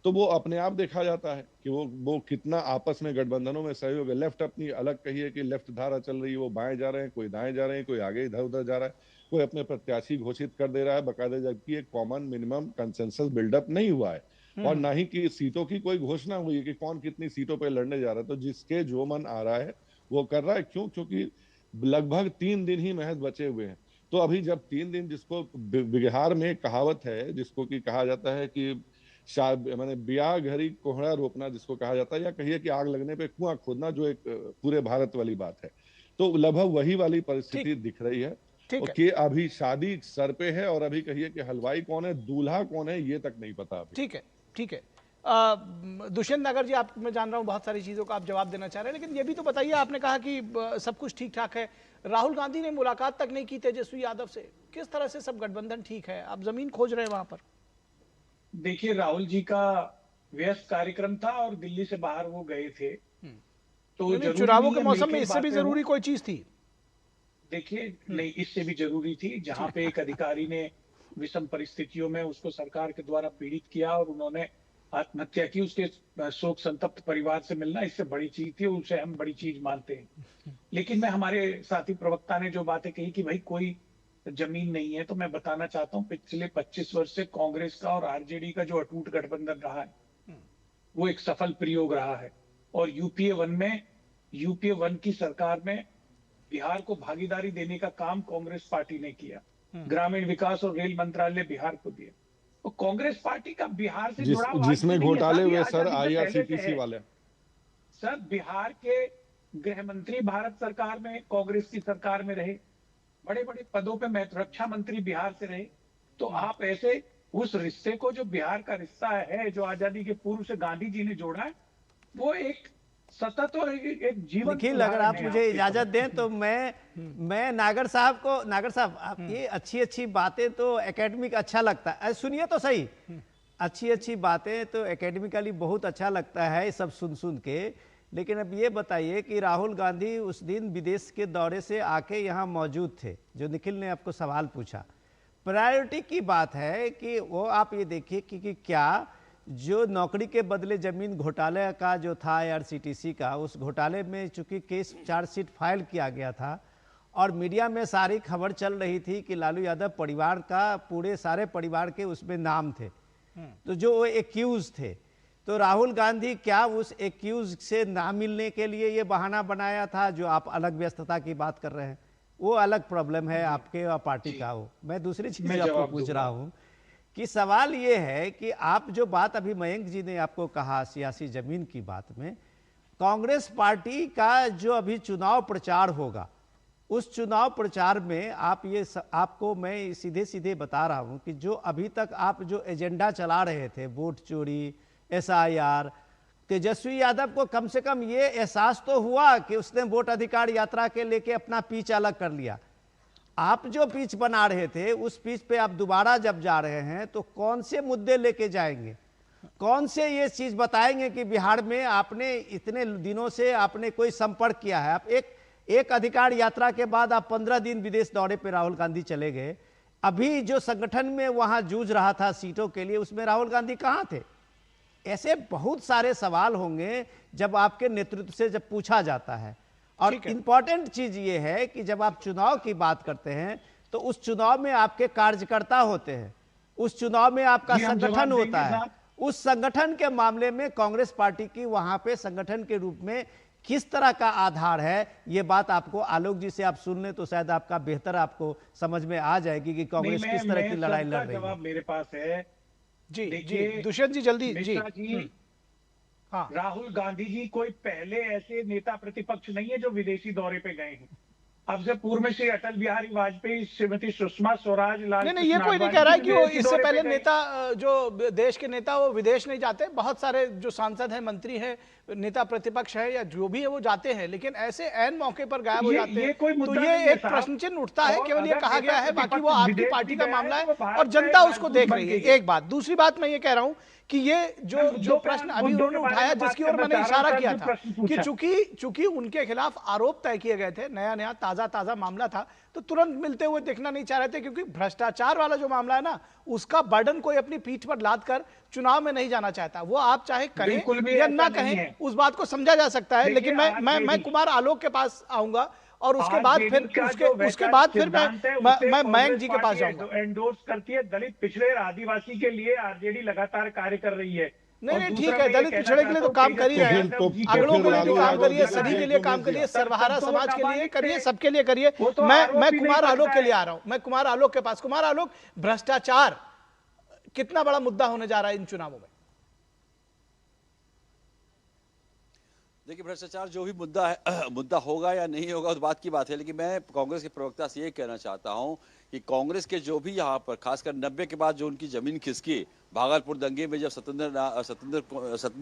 तो वो अपने आप देखा जाता है कि वो कितना आपस में गठबंधनों में सहयोग है। लेफ्ट अपनी अलग कहिए कि लेफ्ट धारा चल रही है, वो बाएं जा रहे हैं, कोई दाएं जा रहे हैं, कोई आगे इधर उधर जा रहा है, कोई अपने प्रत्याशी घोषित कर दे रहा है बकायदा, जबकि एक कॉमन मिनिमम कंसेंसस बिल्डअप नहीं हुआ है और ना ही कि सीटों की कोई घोषणा हुई है कि कौन कितनी सीटों पे लड़ने जा रहा है। तो जिसके जो मन आ रहा है वो कर रहा है। क्यों? क्योंकि लगभग 3 दिन ही महज बचे हुए हैं। तो अभी जब 3 दिन, जिसको बिहार में कहावत है जिसको कि कहा जाता है कि माने ब्याह घड़ी कोहड़ा रोपना जिसको कहा जाता है, या कहिए कि आग लगने पे कुआं खोदना, जो एक पूरे भारत वाली बात है, तो लगभग वही वाली परिस्थिति दिख रही है। कि अभी शादी सर पे है और अभी कहिए कि हलवाई कौन है, दूल्हा कौन है, ये तक नहीं पता अभी। ठीक है। दुष्यंत नागर जी, आप, मैं जान रहा हूं बहुत सारी चीजों का आप जवाब देना चाह रहे हैं, लेकिन ये भी तो बताइए, आपने कहा कि सब कुछ ठीक ठाक है, राहुल गांधी ने मुलाकात तक नहीं की तेजस्वी यादव से, किस तरह से सब गठबंधन ठीक है? आप जमीन खोज रहे हैं वहां पर? देखिए, राहुल जी का व्यस्त कार्यक्रम था और दिल्ली से बाहर वो गए थे, तो चुनावों के मौसम में इससे भी जरूरी कोई चीज थी? देखिए, नहीं, इससे भी जरूरी थी। जहां पे एक अधिकारी ने विषम परिस्थितियों में उसको सरकार के द्वारा पीड़ित किया और उन्होंने आत्महत्या की, उसके शोक संतप्त परिवार से मिलना इससे बड़ी चीज थी, उसे हम बड़ी चीज मानते हैं। लेकिन मैं, हमारे साथी प्रवक्ता ने जो बातें कही कि भाई कोई जमीन नहीं है, तो मैं बताना चाहता हूँ पिछले 25 वर्ष से कांग्रेस का और आरजेडी का जो अटूट गठबंधन रहा है वो एक सफल प्रयोग रहा है। और यूपीए 1 की सरकार में बिहार को भागीदारी देने का काम कांग्रेस पार्टी ने किया। ग्रामीण विकास और रेल मंत्रालय बिहार को दिया। तो कांग्रेस पार्टी का बिहार से जुड़ाव, जिसमें घोटाले हुए सर आईआरसीटीसी वाले, सर बिहार के गृह मंत्री भारत सरकार में, कांग्रेस की सरकार में रहे, बड़े बड़े पदों पे, मैं रक्षा मंत्री बिहार से रहे। तो आप ऐसे उस रिश्ते को, जो बिहार का रिश्ता है, जो आजादी के पूर्व से गांधी जी ने जोड़ा है, वो एक सतत और एक जीवन। निखिल, अगर आप मुझे इजाजत दें तो मैं नागर साहब, आप ये अच्छी बातें तो एकेडमिक अच्छा लगता है, सुनिए तो सही, अच्छी बातें तो एकेडमिकली बहुत अच्छा लगता है सब सुन के, लेकिन अब ये बताइए कि राहुल गांधी उस दिन विदेश के दौरे से आके यहाँ मौजूद थे, जो निखिल ने आपको सवाल पूछा। प्रायोरिटी की बात है कि वो आप ये देखिए कि क्या जो नौकरी के बदले ज़मीन घोटाले का जो था IRCTC का, उस घोटाले में चूंकि केस चार्जशीट फाइल किया गया था और मीडिया में सारी खबर चल रही थी कि लालू यादव परिवार का, पूरे सारे परिवार के उसमें नाम थे, तो जो वो एक्यूज थे, तो राहुल गांधी क्या उस एक्यूज से ना मिलने के लिए ये बहाना बनाया था? जो आप अलग व्यस्तता की बात कर रहे हैं, वो अलग प्रॉब्लम है आपके और पार्टी का। हो मैं दूसरी चीज आपको पूछ रहा हूँ कि सवाल ये है कि आप जो बात अभी मयंक जी ने आपको कहा सियासी जमीन की बात में, कांग्रेस पार्टी का जो अभी चुनाव प्रचार होगा, उस चुनाव प्रचार में आप ये आपको मैं सीधे सीधे बता रहा हूं कि जो अभी तक आप जो एजेंडा चला रहे थे, वोट चोरी, SIR, तेजस्वी यादव को कम से कम ये एहसास तो हुआ कि उसने वोट अधिकार यात्रा के लेके अपना पीच अलग कर लिया। आप जो पीच बना रहे थे, उस पीच पे आप दोबारा जब जा रहे हैं तो कौन से मुद्दे लेके जाएंगे? कौन से ये चीज बताएंगे कि बिहार में आपने इतने दिनों से आपने कोई संपर्क किया है? आप एक अधिकार यात्रा के बाद आप 15 दिन विदेश दौरे पे राहुल गांधी चले गए। अभी जो संगठन में वहां जूझ रहा था सीटों के लिए, उसमें राहुल गांधी कहां थे? ऐसे बहुत सारे सवाल होंगे जब आपके नेतृत्व से जब पूछा जाता है। और इंपॉर्टेंट चीज ये है कि जब आप चुनाव की बात करते हैं तो उस चुनाव में आपके कार्यकर्ता होते हैं, उस चुनाव में आपका संगठन होता है। उस संगठन के मामले में कांग्रेस पार्टी की वहां पे संगठन के रूप में किस तरह का आधार है, ये बात आपको आलोक जी से आप सुन लें तो शायद आपका बेहतर आपको समझ में आ जाएगी कि कांग्रेस किस तरह की लड़ाई लड़ रही है। जवाब मेरे पास है जी दुष्यंत जी जल्दी जी। हाँ, राहुल गांधी जी कोई पहले ऐसे नेता प्रतिपक्ष नहीं है जो विदेशी दौरे पे गए हैं। अब से पूर्व में श्री अटल बिहारी वाजपेयी, श्रीमती सुषमा स्वराज, नहीं ये कोई नहीं कह रहा है कि वो इससे पहले नेता, जो देश के नेता वो विदेश नहीं जाते। बहुत सारे जो सांसद हैं, मंत्री हैं, नेता प्रतिपक्ष है या जो भी है वो जाते हैं, लेकिन ऐसे ऐन मौके पर गायब हो जाते हैं तो ये एक प्रश्न चिन्ह उठता है। केवल ये कहा गया है, बाकी वो आपकी पार्टी का मामला है और जनता उसको देख रही है। एक बात। दूसरी बात मैं ये कह रहा हूं कि ये जो प्रश्न अभी उन्होंने उठाया, जिसकी ओर मैंने इशारा किया था कि चूंकि उनके खिलाफ आरोप तय किए गए थे, नया ताजा मामला था, तो तुरंत मिलते हुए देखना नहीं चाह रहे थे, क्योंकि भ्रष्टाचार वाला जो मामला है ना, उसका बर्डन कोई अपनी पीठ पर लाद कर चुनाव में नहीं जाना चाहता। वो आप चाहे कहें या ना कहें, उस बात को समझा जा सकता है। लेकिन मैं कुमार आलोक के पास आऊंगा और उसके बाद फिर मैं मयंक जी के पास जाऊंगा। एंडोर्स करती है दलित, पिछड़े, आदिवासी के लिए आरजेडी लगातार कार्य कर रही है। नहीं ठीक है, दलित पिछड़े के लिए तो काम कर ही रहे हैं, अगड़ों के लिए भी काम करिए, सभी के लिए काम करिए, सर्वहारा समाज के लिए करिए, सबके लिए करिए। मैं कुमार आलोक के लिए आ रहा हूं, मैं कुमार आलोक के पास। कुमार आलोक, भ्रष्टाचार कितना बड़ा मुद्दा होने जा रहा है इन चुनावों में? देखिए, भ्रष्टाचार जो भी मुद्दा होगा या नहीं होगा उस बात की बात है, लेकिन मैं कांग्रेस के प्रवक्ता से ये कहना चाहता हूं कि कांग्रेस के जो भी यहाँ पर खासकर 90 के बाद जो उनकी जमीन खिसकी, भागलपुर दंगे में जब सत्येंद्र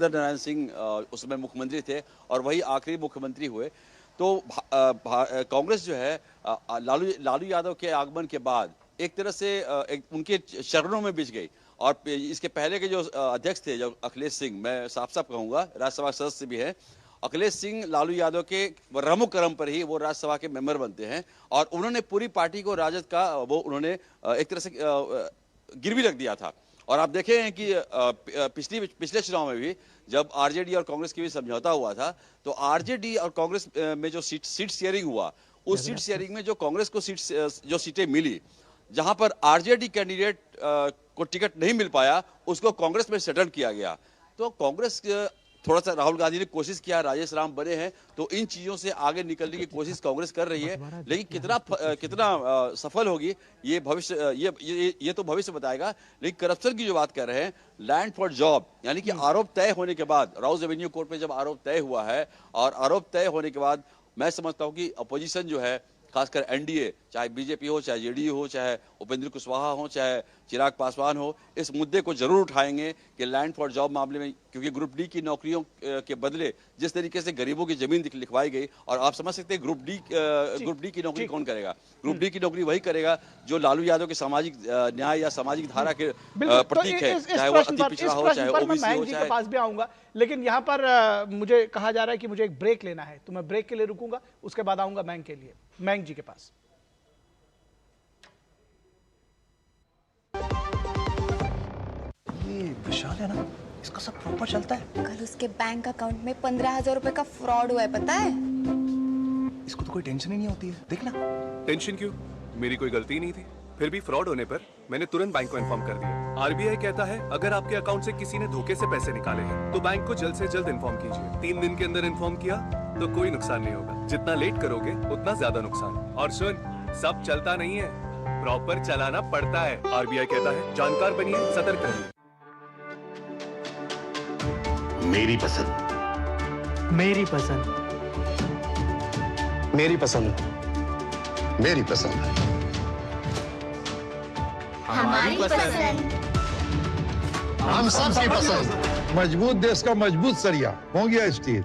नारायण सिंह उसमें मुख्यमंत्री थे और वही आखिरी मुख्यमंत्री हुए, तो कांग्रेस जो है लालू यादव के आगमन के बाद एक तरह से उनके चरणों में बिछ गई। और इसके पहले के जो अध्यक्ष थे, जो अखिलेश सिंह, मैं साफ साफ कहूंगा राज्यसभा सदस्य भी है, अखिलेश सिंह लालू यादव के रमो करम पर ही वो राज्यसभा के मेंबर बनते हैं और उन्होंने पूरी पार्टी को राजद का वो उन्होंने एक तरह से गिरवी रख दिया था। और आप देखे हैं कि पिछले चुनाव में भी जब आरजेडी और कांग्रेस के बीच समझौता हुआ था, तो आरजेडी और कांग्रेस में जो सीट शेयरिंग हुआ, उस सीट शेयरिंग में जो कांग्रेस को जो सीटें मिली, जहां पर आरजेडी कैंडिडेट को टिकट नहीं मिल पाया, उसको कांग्रेस में सेटल किया गया। तो कांग्रेस थोड़ा सा राहुल गांधी ने कोशिश किया, राजेश राम बने हैं, तो इन चीजों से आगे निकलने की कोशिश कांग्रेस कर रही है, लेकिन कितना सफल होगी ये भविष्य ये तो भविष्य बताएगा। लेकिन करप्शन की जो बात कर रहे हैं, लैंड फॉर जॉब, यानी कि आरोप तय होने के बाद, राउज एवेन्यू कोर्ट में जब आरोप तय हुआ है और आरोप तय होने के बाद मैं समझता हूं कि अपोजिशन जो है, खासकर एनडीए, चाहे बीजेपी हो, चाहे जेडीयू हो, चाहे उपेंद्र कुशवाहा हो, चाहे चिराग पासवान हो, इस मुद्दे को जरूर उठाएंगे कि लैंड फॉर जॉब मामले में, क्योंकि ग्रुप डी की नौकरियों के बदले जिस तरीके से गरीबों की जमीन लिखवाई गई, और आप समझ सकते हैं ग्रुप डी की नौकरी कौन करेगा? ग्रुप डी की नौकरी वही करेगा जो लालू यादव के सामाजिक न्याय या सामाजिक धारा के प्रतीक है, चाहे वो अति पिछड़ा हो, चाहे ओबीसी हो, चाहे। पास भी आऊंगा, लेकिन यहाँ पर मुझे कहा जा रहा है कि मुझे एक ब्रेक लेना है, तो मैं ब्रेक के लिए रुकूंगा, उसके बाद आऊंगा मयंक के लिए, मयंक जी के पास। ये विशाल है ना, इसका सब प्रॉपर चलता है। कल उसके बैंक अकाउंट में 15,000 रुपए का फ्रॉड हुआ है, पता है? इसको तो कोई टेंशन ही नहीं होती है, देखना। टेंशन क्यों? मेरी कोई गलती नहीं थी, फिर भी फ्रॉड होने पर मैंने तुरंत बैंक को इन्फॉर्म कर दिया। आरबीआई कहता है अगर आपके अकाउंट से किसी ने धोखे से पैसे निकाले हैं तो बैंक को जल्द से जल्द इन्फॉर्म कीजिए। 3 दिन के अंदर इन्फॉर्म किया तो कोई नुकसान नहीं होगा, जितना लेट करोगे उतना ज्यादा नुकसान। और सुन, सब चलता नहीं है, प्रॉपर चलाना पड़ता है। आरबीआई कहता है जानकार बनिए, सतर्क रहिए। मेरी पसंद, मेरी पसंद, मेरी पसंद, मेरी पसंद, हमारी पसंद, हम सबकी पसंद। मजबूत देश का मजबूत सरिया हो गया स्टील।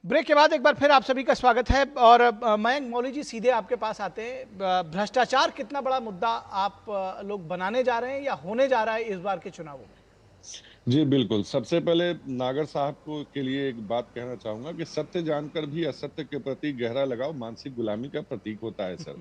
ब्रेक के बाद एक बार फिर आप सभी का स्वागत है। और मयंक मौली जी, सीधे आपके पास आते हैं। भ्रष्टाचार कितना बड़ा मुद्दा आप लोग बनाने जा रहे हैं या होने जा रहा है इस बार के चुनावों में? जी बिल्कुल, सबसे पहले नागर साहब को के लिए एक बात कहना चाहूंगा कि सत्य जानकर भी असत्य के प्रति गहरा लगाव मानसिक गुलामी का प्रतीक होता है सर।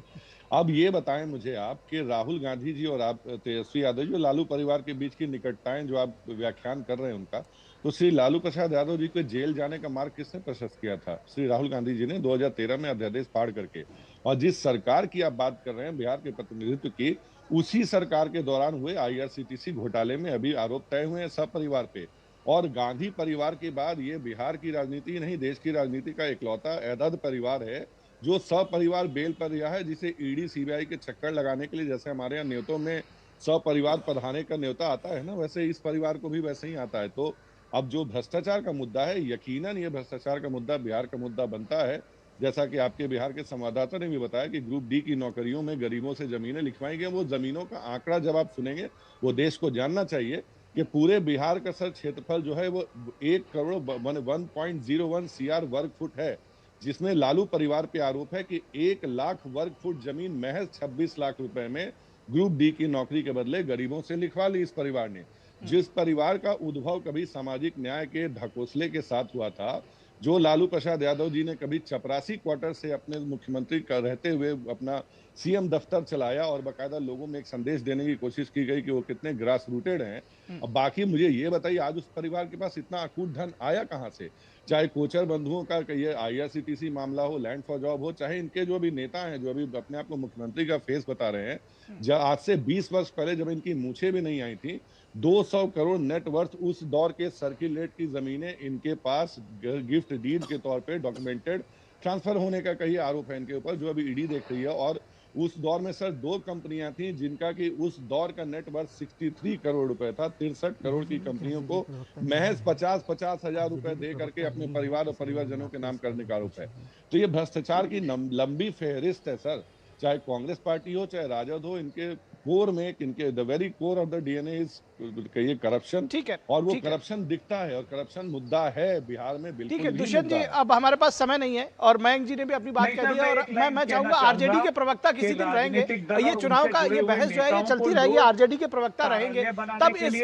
अब ये बताएं मुझे आप कि राहुल गांधी जी और आप तेजस्वी यादव जी, लालू परिवार के बीच की निकटताएं जो आप व्याख्यान कर रहे हैं उनका, तो श्री लालू प्रसाद यादव जी को जेल जाने का मार्ग किसने प्रशस्त किया था? श्री राहुल गांधी जी ने 2013 में अध्यादेश पार करके। और जिस सरकार की आप बात कर रहे हैं, बिहार के प्रतिनिधित्व की, उसी सरकार के दौरान हुए आईआरसीटीसी घोटाले में अभी आरोप तय हुए हैं सब परिवार पे। और गांधी परिवार के बाद ये बिहार की राजनीति नहीं, देश की राजनीति का इकलौता ऐदद परिवार है जो सपरिवार बेल पर रिहा है, जिसे ईडी सीबीआई के चक्कर लगाने के लिए, जैसे हमारे यहाँ न्योतों में सपरिवार पधाने का न्योता आता है ना, वैसे इस परिवार को भी वैसे ही आता है। तो अब जो भ्रष्टाचार का मुद्दा है, यकीनन ये भ्रष्टाचार का मुद्दा बिहार का मुद्दा बनता है। जैसा कि आपके बिहार के संवाददाता ने भी बताया कि ग्रुप डी की नौकरियों में गरीबों से जमीनें लिखवाई गई। वो जमीनों का आंकड़ा जब आप सुनेंगे, वो देश को जानना चाहिए कि पूरे बिहार का सर क्षेत्रफल जो है वो 1,01 CR वर्ग फुट है, जिसमें लालू परिवार पे आरोप है कि 1 लाख वर्ग फुट जमीन महज 26 लाख रुपए में ग्रुप डी की नौकरी के बदले गरीबों से लिखवा ली इस परिवार ने। जिस परिवार का उद्भव कभी सामाजिक न्याय के ढकोसले के साथ हुआ था, जो लालू प्रसाद यादव जी ने कभी चपरासी क्वार्टर से अपने मुख्यमंत्री का रहते हुए अपना सीएम दफ्तर चलाया और बाकायदा लोगों में एक संदेश देने की कोशिश की गई कि वो कितने ग्रास रूटेड हैं। अब बाकी मुझे ये बताइए, आज उस परिवार के पास इतना अकूत धन आया कहाँ से? चाहे कोचर बंधुओं का ये आईआरसीटीसी मामला हो, लैंड फॉर जॉब हो, चाहे इनके जो अभी नेता हैं जो अभी अपने आप को मुख्यमंत्री का फेस बता रहे हैं, जब आज से 20 वर्ष पहले जब इनकी मूछें भी नहीं आई थी, 200 करोड़ नेट वर्थ उस दौर के सर्किलेट की जमीनें इनके पास गिफ्ट डीड के तौर पे डॉक्यूमेंटेड ट्रांसफर होने का कई आरोप है इनके ऊपर, जो अभी ईडी देख रही है। और उस दौर में सर 2 कंपनियां थी जिनका कि उस दौर का नेट वर्थ 63 करोड़ रुपए था। 63 करोड़ की कंपनियों को महज 50 हजार रुपए दे करके अपने परिवार और परिवारजनों के नाम करने का आरोप है। तो ये भ्रष्टाचार की लंबी फेहरिस्त है सर, चाहे कांग्रेस पार्टी हो चाहे राजद हो, इनके कोर में, इनके the very core of the DNA is कहिए करप्शन। ठीक है, और वो करप्शन दिखता है और करप्शन मुद्दा है बिहार में, बिल्कुल। ठीक है दुष्यंत जी, अब हमारे पास समय नहीं है और मयंक जी ने भी अपनी बात कह दी है, और मैं चाहूंगा आरजेडी के प्रवक्ता किसी दिन रहेंगे, ये चुनाव का ये बहस जो है ये चलती रहेगी, आरजेडी के प्रवक्ता रहेंगे, तब इस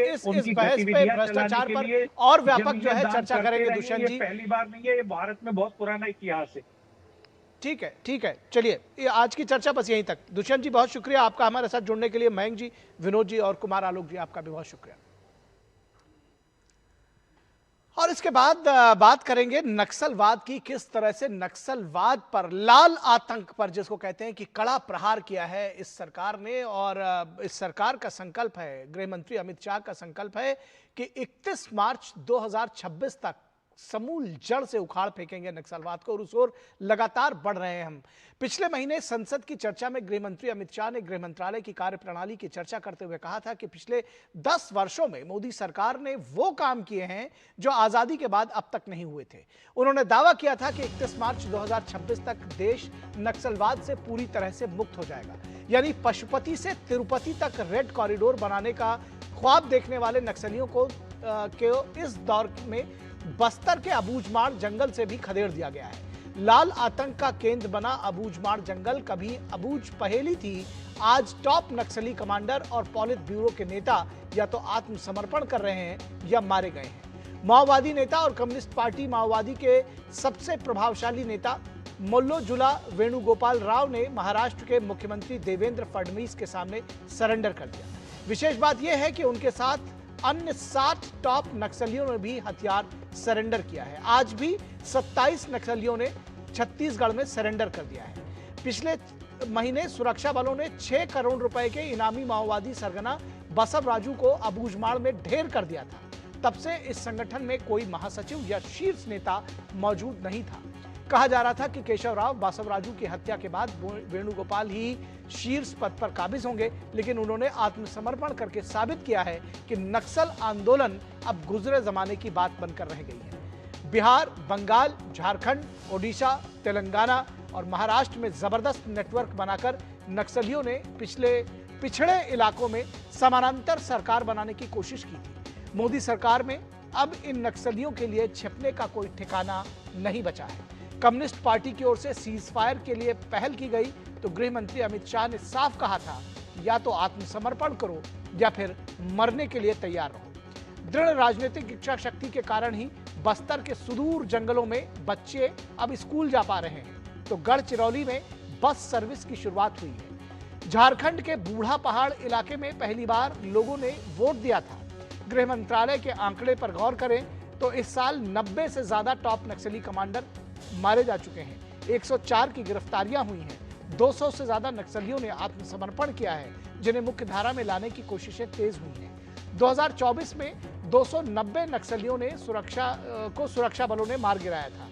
बहस पे, भ्रष्टाचार पर और व्यापक जो है चर्चा करेंगे। दुष्यंत जी, पहली बार नहीं है, ये भारत में बहुत पुराना इतिहास है। ठीक है, चलिए आज की चर्चा बस यहीं तक। दुष्यंत जी बहुत शुक्रिया आपका हमारे साथ जुड़ने के लिए। मयंक जी, विनोद जी और कुमार आलोक जी, आपका भी बहुत शुक्रिया। और इसके बाद बात करेंगे नक्सलवाद की। किस तरह से नक्सलवाद पर, लाल आतंक पर, जिसको कहते हैं कि कड़ा प्रहार किया है इस सरकार ने। और इस सरकार का संकल्प है, गृह मंत्री अमित शाह का संकल्प है कि 31 मार्च 2026 तक समूल जड़ से उखाड़ फेंकेंगे नक्सलवाद को, और उस ओर लगातार बढ़ रहे हैं हम। पिछले महीने संसद की चर्चा में गृह मंत्री अमित शाह ने गृह मंत्रालय की कार्यप्रणाली की चर्चा करते हुए कहा था कि पिछले 10 वर्षों में मोदी सरकार ने वो काम किए हैं जो आजादी के बाद अब तक नहीं हुए थे। उन्होंने दावा किया था कि 31 मार्च 2026 तक देश नक्सलवाद से पूरी तरह से मुक्त हो जाएगा। यानी पशुपति से तिरुपति तक रेड कॉरिडोर बनाने का ख्वाब देखने वाले नक्सलियों को इस दौर में बस्तर के अबूझमाड़ जंगल से भी खदेड़ दिया गया है। लाल आतंक का केंद्र बना अबूझमाड़ जंगल कभी अबूझ पहेली थी, आज टॉप नक्सली कमांडर और पॉलिट ब्यूरो के नेता या तो आत्मसमर्पण कर रहे हैं या मारे गए हैं। माओवादी नेता और कम्युनिस्ट पार्टी माओवादी के सबसे प्रभावशाली नेता मोल्लोजुला वेणुगोपाल राव ने महाराष्ट्र के मुख्यमंत्री देवेंद्र फडणवीस के सामने सरेंडर कर दिया। विशेष बात यह है कि उनके साथ अन्य 60 टॉप नक्सलियों ने भी हथियार सरेंडर किया है। आज भी 27 नक्सलियों ने छत्तीसगढ़ में सरेंडर कर दिया है। पिछले महीने सुरक्षा बलों ने 6 करोड़ रुपए के इनामी माओवादी सरगना बसव राजू को अबूझमाड़ में ढेर कर दिया था। तब से इस संगठन में कोई महासचिव या शीर्ष नेता मौजूद नहीं था। कहा जा रहा था कि केशव राव बासवराजू की हत्या के बाद वेणुगोपाल ही शीर्ष पद पर काबिज होंगे, लेकिन उन्होंने आत्मसमर्पण करके साबित किया है कि नक्सल आंदोलन अब गुजरे जमाने की बात बनकर रह गई है। बिहार, बंगाल, झारखंड, ओडिशा, तेलंगाना और महाराष्ट्र में जबरदस्त नेटवर्क बनाकर नक्सलियों ने पिछड़े इलाकों में समानांतर सरकार बनाने की कोशिश की थी। मोदी सरकार में अब इन नक्सलियों के लिए छिपने का कोई ठिकाना नहीं बचा है। कम्युनिस्ट पार्टी की ओर से सीज फायर के लिए पहल की गई तो गृह मंत्री अमित शाह ने साफ कहा था, या तो आत्मसमर्पण करो या फिर मरने के लिए तैयार रहो। दृढ़ राजनीतिक इच्छा शक्ति के कारण ही बस्तर के सुदूर जंगलों में बच्चे अब स्कूल जा पा रहे हैं, तो गढ़चिरौली में बस सर्विस की शुरुआत हुई है। झारखंड के बूढ़ा पहाड़ इलाके में पहली बार लोगों ने वोट दिया था। गृह मंत्रालय के आंकड़े पर गौर करें तो इस साल 90 से ज्यादा टॉप नक्सली कमांडर मारे जा चुके हैं। 104 की गिरफ्तारियां हुई हैं। 200 से ज्यादा नक्सलियों ने आत्मसमर्पण किया है, जिन्हें मुख्य धारा में लाने की कोशिशें तेज हुई हैं। 2024 में 290 नक्सलियों ने सुरक्षा बलों ने मार गिराया था।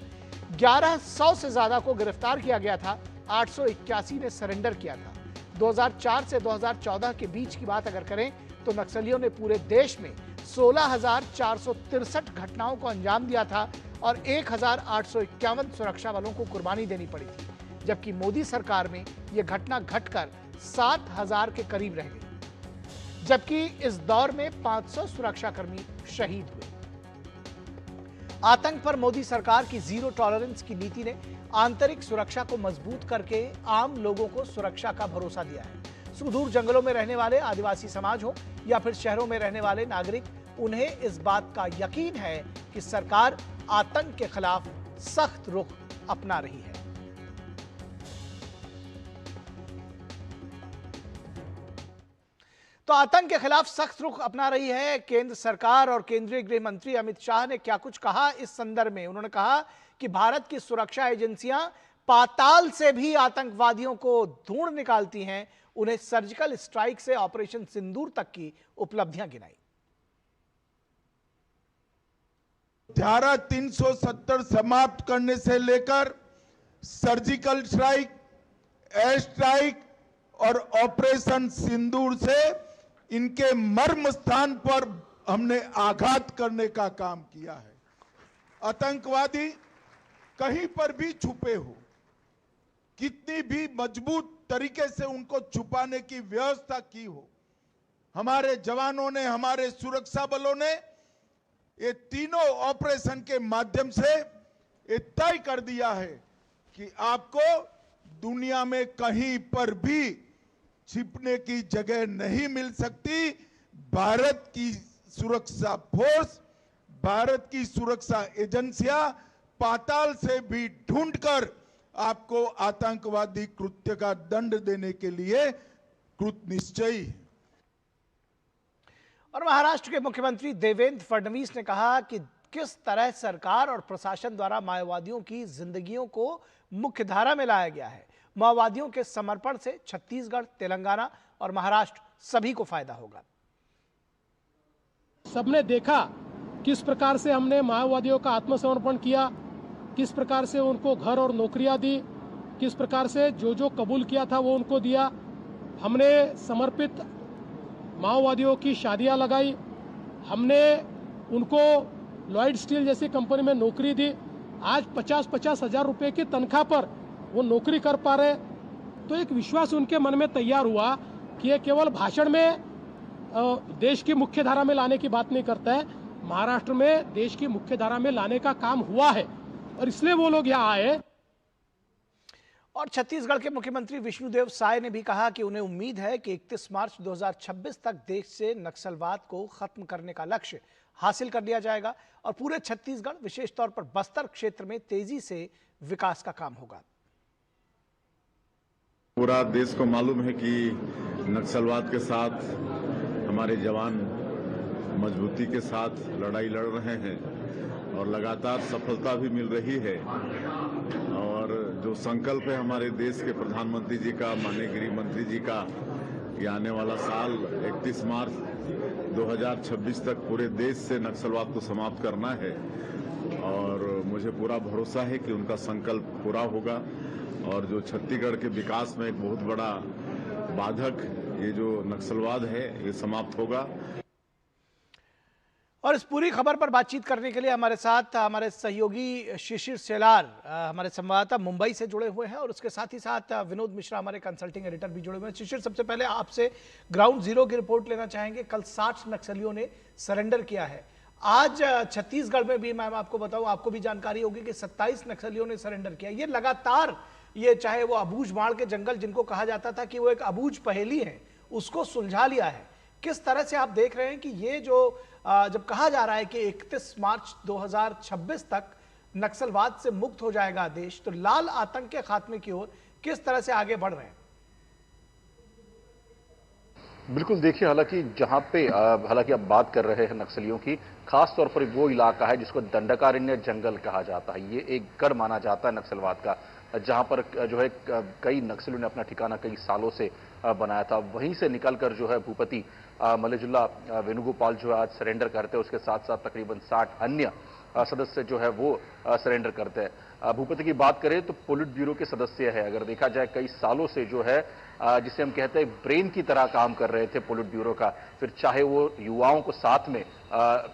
1100 से ज्यादा को गिरफ्तार किया गया था। 881 ने सरेंडर किया था। 2004 से 2014 के बीच की बात अगर करें तो नक्सलियों ने पूरे देश में 16,463 घटनाओं को अंजाम दिया था और 1,851 सुरक्षा बलों को कुर्बानी देनी पड़ी थी, जबकि मोदी सरकार में यह घटना घटकर 7,000 के करीब रह गई। जबकि इस दौर में 500 सुरक्षाकर्मी शहीद हुए। आतंक पर मोदी सरकार की जीरो टॉलरेंस की नीति ने आंतरिक सुरक्षा को मजबूत करके आम लोगों को सुरक्षा का भरोसा दिया है। सुदूर जंगलों में रहने वाले आदिवासी समाज हो या फिर शहरों में रहने वाले नागरिक, उन्हें इस बात का यकीन है कि सरकार आतंक के खिलाफ सख्त रुख अपना रही है। तो आतंक के खिलाफ सख्त रुख अपना रही है केंद्र सरकार, और केंद्रीय गृह मंत्री अमित शाह ने क्या कुछ कहा इस संदर्भ में। उन्होंने कहा कि भारत की सुरक्षा एजेंसियां पाताल से भी आतंकवादियों को ढूंढ निकालती हैं। उन्हें सर्जिकल स्ट्राइक से ऑपरेशन सिंदूर तक की उपलब्धियां गिनाई। धारा 370 समाप्त करने से लेकर सर्जिकल स्ट्राइक, एयर स्ट्राइक और ऑपरेशन सिंदूर से इनके मर्म स्थान पर हमने आघात करने का काम किया है। आतंकवादी कहीं पर भी छुपे हो, कितनी भी मजबूत तरीके से उनको छुपाने की व्यवस्था की हो, हमारे जवानों ने, हमारे सुरक्षा बलों ने ये तीनों ऑपरेशन के माध्यम से ये तय कर दिया है कि आपको दुनिया में कहीं पर भी छिपने की जगह नहीं मिल सकती। भारत की सुरक्षा फोर्स, भारत की सुरक्षा एजेंसियां पाताल से भी ढूंढकर आपको आतंकवादी कृत्य का दंड देने के लिए कृत निश्चयी है। और महाराष्ट्र के मुख्यमंत्री देवेंद्र फडणवीस ने कहा कि किस तरह सरकार और प्रशासन द्वारा माओवादियों की जिंदगियों को मुख्य धारा में लाया गया है। माओवादियों के समर्पण से छत्तीसगढ़, तेलंगाना और महाराष्ट्र सभी को फायदा होगा। सबने देखा किस प्रकार से हमने माओवादियों का आत्मसमर्पण किया, किस प्रकार से उनको घर और नौकरियां दी, किस प्रकार से जो जो कबूल किया था वो उनको दिया। हमने समर्पित माओवादियों की शादियां लगाई, हमने उनको लॉयड स्टील जैसी कंपनी में नौकरी दी। आज 50-50 हजार रुपए की तनख्वाह पर वो नौकरी कर पा रहे। तो एक विश्वास उनके मन में तैयार हुआ कि ये केवल भाषण में देश की मुख्य धारा में लाने की बात नहीं करता है, महाराष्ट्र में देश की मुख्य धारा में लाने का काम हुआ है और इसलिए वो लोग यहाँ आए। और छत्तीसगढ़ के मुख्यमंत्री विष्णुदेव साय ने भी कहा कि उन्हें उम्मीद है कि 31 मार्च 2026 तक देश से नक्सलवाद को खत्म करने का लक्ष्य हासिल कर लिया जाएगा और पूरे छत्तीसगढ़ विशेष तौर पर बस्तर क्षेत्र में तेजी से विकास का काम होगा। पूरा देश को मालूम है कि नक्सलवाद के साथ हमारे जवान मजबूती के साथ लड़ाई लड़ रहे हैं और लगातार सफलता भी मिल रही है। और जो संकल्प है हमारे देश के प्रधानमंत्री जी का, माननीय गृह मंत्री जी का, कि आने वाला साल 31 मार्च 2026 तक पूरे देश से नक्सलवाद को समाप्त करना है और मुझे पूरा भरोसा है कि उनका संकल्प पूरा होगा और जो छत्तीसगढ़ के विकास में एक बहुत बड़ा बाधक ये जो नक्सलवाद है ये समाप्त होगा। और इस पूरी खबर पर बातचीत करने के लिए हमारे साथ हमारे सहयोगी शिशिर सेलार हमारे संवाददाता मुंबई से जुड़े हुए हैं और उसके साथ ही साथ विनोद मिश्रा हमारे कंसल्टिंग एडिटर भी जुड़े हुए हैं। शिशिर, सबसे पहले आपसे ग्राउंड जीरो की रिपोर्ट लेना चाहेंगे। कल 60 नक्सलियों ने सरेंडर किया है। आज छत्तीसगढ़ में भी मैं आपको बताऊं, आपको भी जानकारी होगी कि 27 नक्सलियों ने सरेंडर किया। ये लगातार ये चाहे वो अबूझ माड़ के जंगल जिनको कहा जाता था कि वो एक अबूझ पहेली है, उसको सुलझा लिया है। किस तरह से आप देख रहे हैं कि ये जो जब कहा जा रहा है कि 31 मार्च 2026 तक नक्सलवाद से मुक्त हो जाएगा देश, तो लाल आतंक के खात्मे की ओर किस तरह से आगे बढ़ रहे हैं? बिल्कुल, देखिए, हालांकि आप बात कर रहे हैं नक्सलियों की, खास तौर पर वो इलाका है जिसको दंडकारण्य जंगल कहा जाता है। ये एक गढ़ माना जाता है नक्सलवाद का, जहां पर जो है कई नक्सलियों ने अपना ठिकाना कई सालों से बनाया था। वहीं से निकलकर जो है भूपति मल्लेजुल्ला वेणुगोपाल जो आज सरेंडर करते हैं, उसके साथ साथ तकरीबन 60 अन्य सदस्य जो है वो सरेंडर करते हैं। भूपति की बात करें तो पोलिट ब्यूरो के सदस्य है। अगर देखा जाए कई सालों से जो है जिसे हम कहते हैं ब्रेन की तरह काम कर रहे थे पोलिट ब्यूरो का, फिर चाहे वो युवाओं को साथ में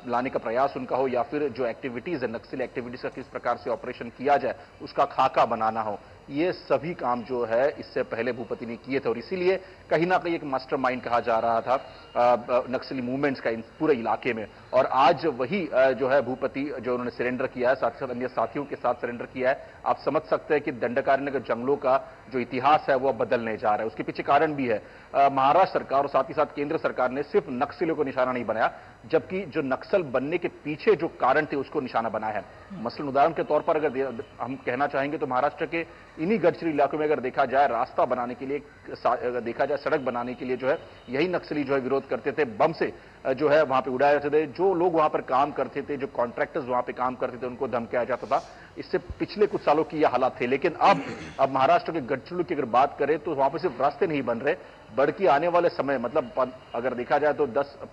लाने का प्रयास उनका हो या फिर जो एक्टिविटीज है नक्सली एक्टिविटीज का किस प्रकार से ऑपरेशन किया जाए उसका खाका बनाना हो, ये सभी काम जो है इससे पहले भूपति ने किए थे और इसीलिए कहीं ना कहीं एक मास्टरमाइंड कहा जा रहा था नक्सली मूवमेंट्स का इन पूरे इलाके में। और आज वही जो है भूपति जो उन्होंने सरेंडर किया है, साथ ही साथ अन्य साथियों के साथ सरेंडर किया है। आप समझ सकते हैं कि दंडकारण्य के जंगलों का जो इतिहास है वो बदलने जा रहा है। उसके पीछे कारण भी है, महाराष्ट्र सरकार और साथ ही साथ केंद्र सरकार ने सिर्फ नक्सलियों को निशाना नहीं बनाया, जबकि जो नक्सल बनने के पीछे जो कारण थे उसको निशाना बनाया है। मसलन उदाहरण के तौर पर अगर हम कहना चाहेंगे तो महाराष्ट्र के इन्हीं गढ़चिरोली इलाकों में अगर देखा जाए रास्ता बनाने के लिए, अगर देखा जाए सड़क बनाने के लिए जो है यही नक्सली जो है विरोध करते थे, बम से जो है वहां पे उड़ाए जाते थे। जो लोग वहां पर काम करते थे, जो कॉन्ट्रैक्टर्स वहां पे काम करते थे, उनको धमकाया जाता था। इससे पिछले कुछ सालों की यह हालात थे। लेकिन अब महाराष्ट्र के गढ़चिरोली की अगर बात करें तो वहां पर सिर्फ रास्ते नहीं बन रहे, बल्कि आने वाले समय मतलब अगर देखा जाए तो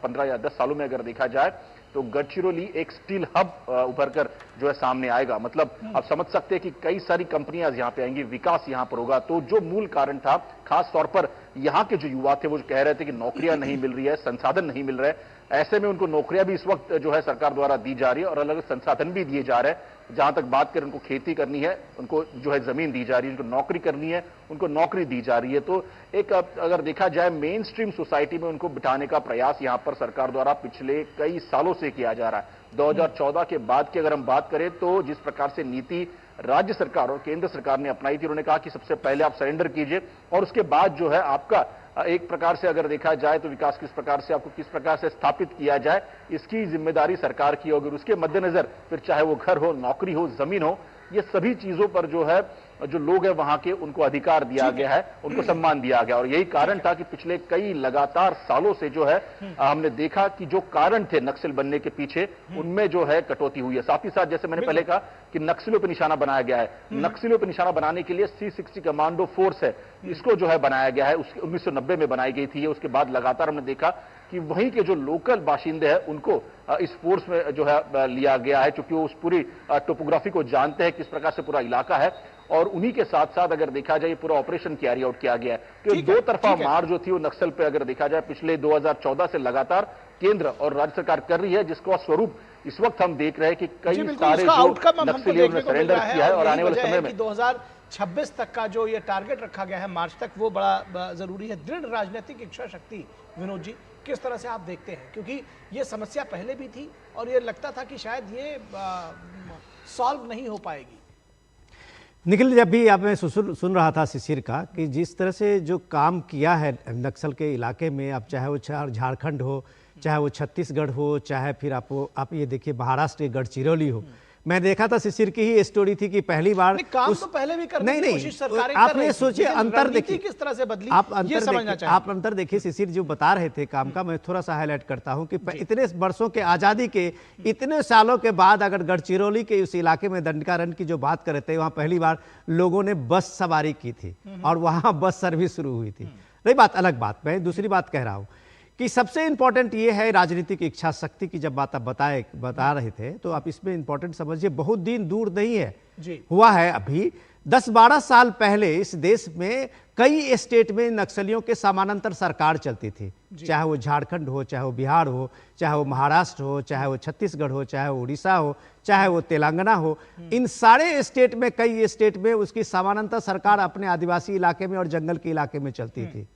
15 या 10 सालों में अगर देखा जाए तो गढ़चिरोली एक स्टील हब उभर कर जो है सामने आएगा। मतलब आप समझ सकते हैं कि कई सारी कंपनियां यहां पे आएंगी, विकास यहां पर होगा। तो जो मूल कारण था, खास तौर पर यहां के जो युवा थे वो कह रहे थे कि नौकरियां नहीं मिल रही है, संसाधन नहीं मिल रहे, ऐसे में उनको नौकरियां भी इस वक्त जो है सरकार द्वारा दी जा रही है और अलग अलग संसाधन भी दिए जा रहे हैं। जहां तक बात करें उनको खेती करनी है, उनको जो है जमीन दी जा रही है, उनको नौकरी करनी है, उनको नौकरी दी जा रही है। तो एक अगर देखा जाए मेन स्ट्रीम सोसाइटी में उनको बिठाने का प्रयास यहां पर सरकार द्वारा पिछले कई सालों से किया जा रहा है। 2014 के बाद की अगर हम बात करें तो जिस प्रकार से नीति राज्य सरकार और केंद्र सरकार ने अपनाई थी, उन्होंने कहा कि सबसे पहले आप सरेंडर कीजिए और उसके बाद जो है आपका एक प्रकार से अगर देखा जाए तो विकास किस प्रकार से आपको किस प्रकार से स्थापित किया जाए, इसकी जिम्मेदारी सरकार की होगी। उसके मद्देनजर फिर चाहे वो घर हो, नौकरी हो, जमीन हो, ये सभी चीजों पर जो है जो लोग हैं वहां के उनको अधिकार दिया गया है, उनको सम्मान दिया गया। और यही कारण था कि पिछले कई लगातार सालों से जो है हमने देखा कि जो कारण थे नक्सल बनने के पीछे उनमें जो है कटौती हुई है। साथ ही साथ जैसे मैंने पहले कहा कि नक्सलियों पर निशाना बनाया गया है, नक्सलियों पर निशाना बनाने के लिए C60 कमांडो फोर्स है, इसको जो है बनाया गया है। 1990 में बनाई गई थी। उसके बाद लगातार हमने देखा कि वहीं के जो लोकल बाशिंदे हैं उनको इस फोर्स में जो है लिया गया है, क्योंकि वो उस पूरी टोपोग्राफी को जानते हैं, किस प्रकार से पूरा इलाका है, और उन्हीं के साथ साथ अगर देखा जाए पूरा ऑपरेशन कैरी आउट किया गया है। तो दो तरफा मार जो थी वो नक्सल पे अगर देखा जाए पिछले 2014 से लगातार केंद्र और राज्य सरकार कर रही है, जिसका स्वरूप इस वक्त हम देख रहे हैं कि कई सारे जो नक्सलियों ने सरेंडर किया है और आने वाले समय में 2026 तक का जो ये टारगेट रखा गया है मार्च तक, वो बड़ा जरूरी है। दृढ़ राजनीतिक इच्छा शक्ति, विनोद जी, किस तरह से आप देखते हैं? क्योंकि ये समस्या पहले भी थी और ये लगता था कि शायद ये सॉल्व नहीं हो पाएगी। निखिल, जब भी आप मैं सुन रहा था शिशिर का कि जिस तरह से जो काम किया है नक्सल के इलाके में, अब चाहे वो झारखंड हो, चाहे वो छत्तीसगढ़ हो, चाहे फिर आप ये देखिए महाराष्ट्र के गढ़चिरौली हो। मैं देखा था शिशिर की ही स्टोरी थी कि पहली बार काम तो पहले भी करने की कोशिश सरकारें कर रही थी। आपने सोचिए अंतर देखिए किस तरह से बदली, आप अंतर देखिए शिशिर जो बता रहे थे काम का, मैं थोड़ा सा हाईलाइट करता हूं कि इतने वर्षों के आजादी के इतने सालों के बाद अगर गढ़चिरौली के उस इलाके में दंडकारण्य की जो बात कर रहे थे, वहां पहली बार लोगों ने बस सवारी की थी और वहां बस सर्विस शुरू हुई थी। रही बात अलग बात, मैं दूसरी बात कह रहा हूं कि सबसे इंपॉर्टेंट ये है राजनीतिक इच्छा शक्ति की। जब बात आप बता रहे थे तो आप इसमें इंपॉर्टेंट समझिए, बहुत दिन दूर नहीं है जी। हुआ है अभी 10-12 साल पहले इस देश में कई स्टेट में नक्सलियों के समानांतर सरकार चलती थी, चाहे वो झारखंड हो, चाहे वो बिहार हो, चाहे वो महाराष्ट्र हो, चाहे वो छत्तीसगढ़ हो, चाहे वो उड़ीसा हो, चाहे वो तेलंगाना हो। इन सारे स्टेट में, कई स्टेट में उसकी समानांतर सरकार अपने आदिवासी इलाके में और जंगल के इलाके में चलती थी।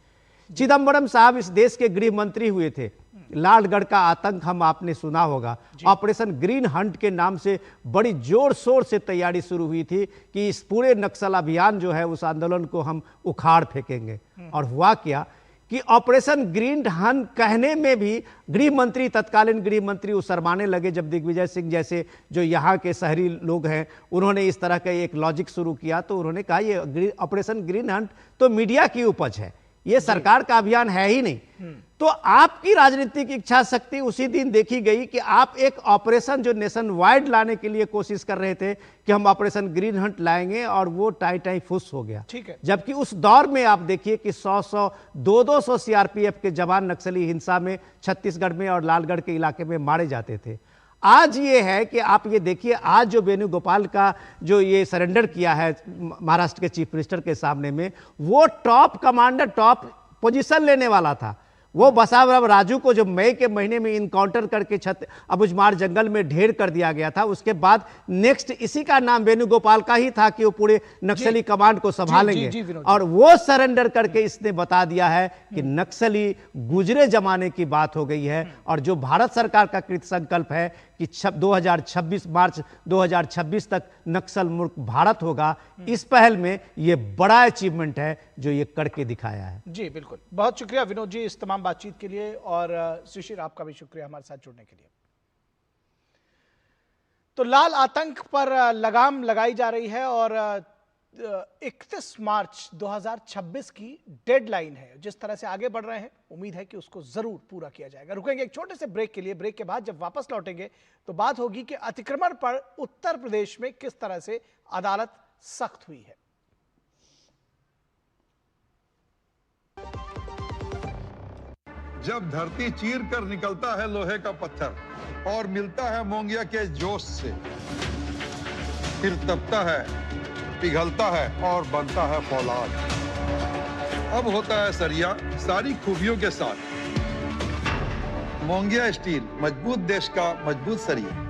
चिदम्बरम साहब इस देश के गृह मंत्री हुए थे। लालगढ़ का आतंक हम आपने सुना होगा, ऑपरेशन ग्रीन हंट के नाम से बड़ी जोर शोर से तैयारी शुरू हुई थी कि इस पूरे नक्सल अभियान जो है उस आंदोलन को हम उखाड़ फेंकेंगे। और हुआ क्या कि ऑपरेशन ग्रीन हंट कहने में भी गृह मंत्री, तत्कालीन गृह मंत्री वो शर्माने लगे जब दिग्विजय सिंह जैसे जो यहाँ के शहरी लोग हैं उन्होंने इस तरह का एक लॉजिक शुरू किया। तो उन्होंने कहा ये ऑपरेशन ग्रीन हंट तो मीडिया की उपज है, ये सरकार का अभियान है ही नहीं। तो आपकी राजनीतिक इच्छा शक्ति उसी दिन देखी गई कि आप एक ऑपरेशन जो नेशन वाइड लाने के लिए कोशिश कर रहे थे कि हम ऑपरेशन ग्रीन हंट लाएंगे, और वो टाई फुस हो गया। ठीक है। जबकि उस दौर में आप देखिए कि 100-100, 200 सीआरपीएफ के जवान नक्सली हिंसा में छत्तीसगढ़ में और लालगढ़ के इलाके में मारे जाते थे। आज ये है कि आप ये देखिए, आज जो वेणुगोपाल का जो ये सरेंडर किया है महाराष्ट्र के चीफ मिनिस्टर के सामने में, वो टॉप कमांडर, टॉप पोजीशन लेने वाला था। वो बसावराव राजू को जो मई के महीने में इनकाउंटर करके अबुझमाड़ जंगल में ढेर कर दिया गया था, उसके बाद नेक्स्ट इसी का नाम वेणुगोपाल का ही था कि वो पूरे नक्सली कमांड को संभालेंगे। और वो सरेंडर करके इसने बता दिया है कि नक्सली गुजरे जमाने की बात हो गई है। और जो भारत सरकार का कृत संकल्प है कि 2026 मार्च 2026 तक नक्सल मुक्त भारत होगा, इस पहल में ये बड़ा अचीवमेंट है जो ये करके दिखाया है। जी बिल्कुल, बहुत शुक्रिया विनोद जी इस तमाम बातचीत के लिए, और शिशिर आपका भी शुक्रिया हमारे साथ जुड़ने के लिए। तो लाल आतंक पर लगाम लगाई जा रही है और 31 मार्च 2026 की डेडलाइन है। जिस तरह से आगे बढ़ रहे हैं, उम्मीद है कि उसको जरूर पूरा किया जाएगा। रुकेंगे एक छोटे से ब्रेक के लिए। ब्रेक के बाद जब वापस लौटेंगे तो बात होगी कि अतिक्रमण पर उत्तर प्रदेश में किस तरह से अदालत सख्त हुई है। जब धरती चीर कर निकलता है लोहे का पत्थर और मिलता है मोंगिया के जोश से, फिर तपता है, पिघलता है और बनता है फौलाद। अब होता है सरिया सारी खूबियों के साथ। मोंगिया स्टील, मजबूत देश का मजबूत सरिया।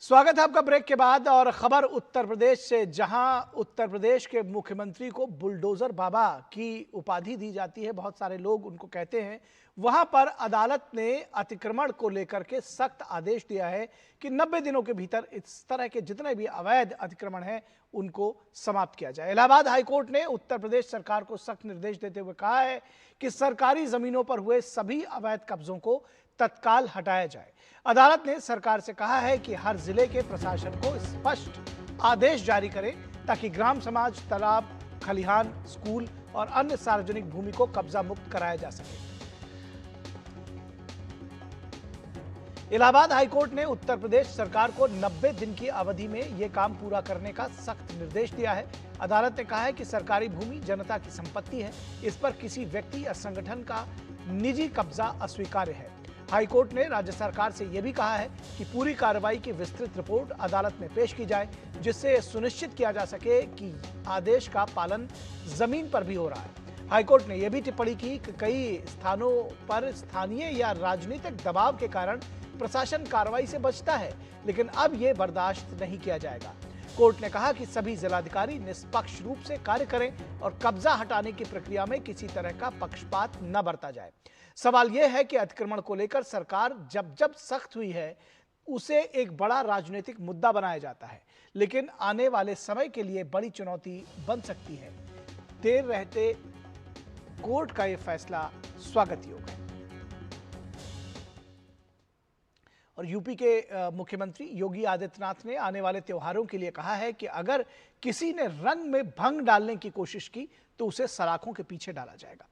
स्वागत है आपका ब्रेक के बाद, और खबर उत्तर प्रदेश से, जहां उत्तर प्रदेश के मुख्यमंत्री को बुलडोजर बाबा की उपाधि दी जाती है, बहुत सारे लोग उनको कहते हैं। वहां पर अदालत ने अतिक्रमण को लेकर के सख्त आदेश दिया है कि 90 दिनों के भीतर इस तरह के जितने भी अवैध अतिक्रमण हैं उनको समाप्त किया जाए। इलाहाबाद हाईकोर्ट ने उत्तर प्रदेश सरकार को सख्त निर्देश देते हुए कहा है कि सरकारी जमीनों पर हुए सभी अवैध कब्जों को तत्काल हटाया जाए। अदालत ने सरकार से कहा है कि हर जिले के प्रशासन को स्पष्ट आदेश जारी करें ताकि ग्राम समाज, तालाब, खलिहान, स्कूल और अन्य सार्वजनिक भूमि को कब्जा मुक्त कराया जा सके। इलाहाबाद हाईकोर्ट ने उत्तर प्रदेश सरकार को 90 दिन की अवधि में यह काम पूरा करने का सख्त निर्देश दिया है। अदालत ने कहा है कि सरकारी भूमि जनता की संपत्ति है, इस पर किसी व्यक्ति या संगठन का निजी कब्जा अस्वीकार्य है। हाईकोर्ट ने राज्य सरकार से यह भी कहा है कि पूरी कार्रवाई की विस्तृत रिपोर्ट अदालत में पेश की जाए, जिससे सुनिश्चित किया जा सके कि आदेश का पालन जमीन पर भी हो रहा है। हाईकोर्ट ने यह भी टिप्पणी की कि कई स्थानों पर स्थानीय या राजनीतिक दबाव के कारण प्रशासन कार्रवाई से बचता है, लेकिन अब यह बर्दाश्त नहीं किया जाएगा। कोर्ट ने कहा कि सभी जिलाधिकारी निष्पक्ष रूप से कार्य करें और कब्जा हटाने की प्रक्रिया में किसी तरह का पक्षपात न बरता जाए। सवाल यह है कि अतिक्रमण को लेकर सरकार जब जब सख्त हुई है उसे एक बड़ा राजनीतिक मुद्दा बनाया जाता है, लेकिन आने वाले समय के लिए बड़ी चुनौती बन सकती है। देर रहते कोर्ट का यह फैसला स्वागत योग्य है। और यूपी के मुख्यमंत्री योगी आदित्यनाथ ने आने वाले त्योहारों के लिए कहा है कि अगर किसी ने रंग में भंग डालने की कोशिश की तो उसे सलाखों के पीछे डाला जाएगा।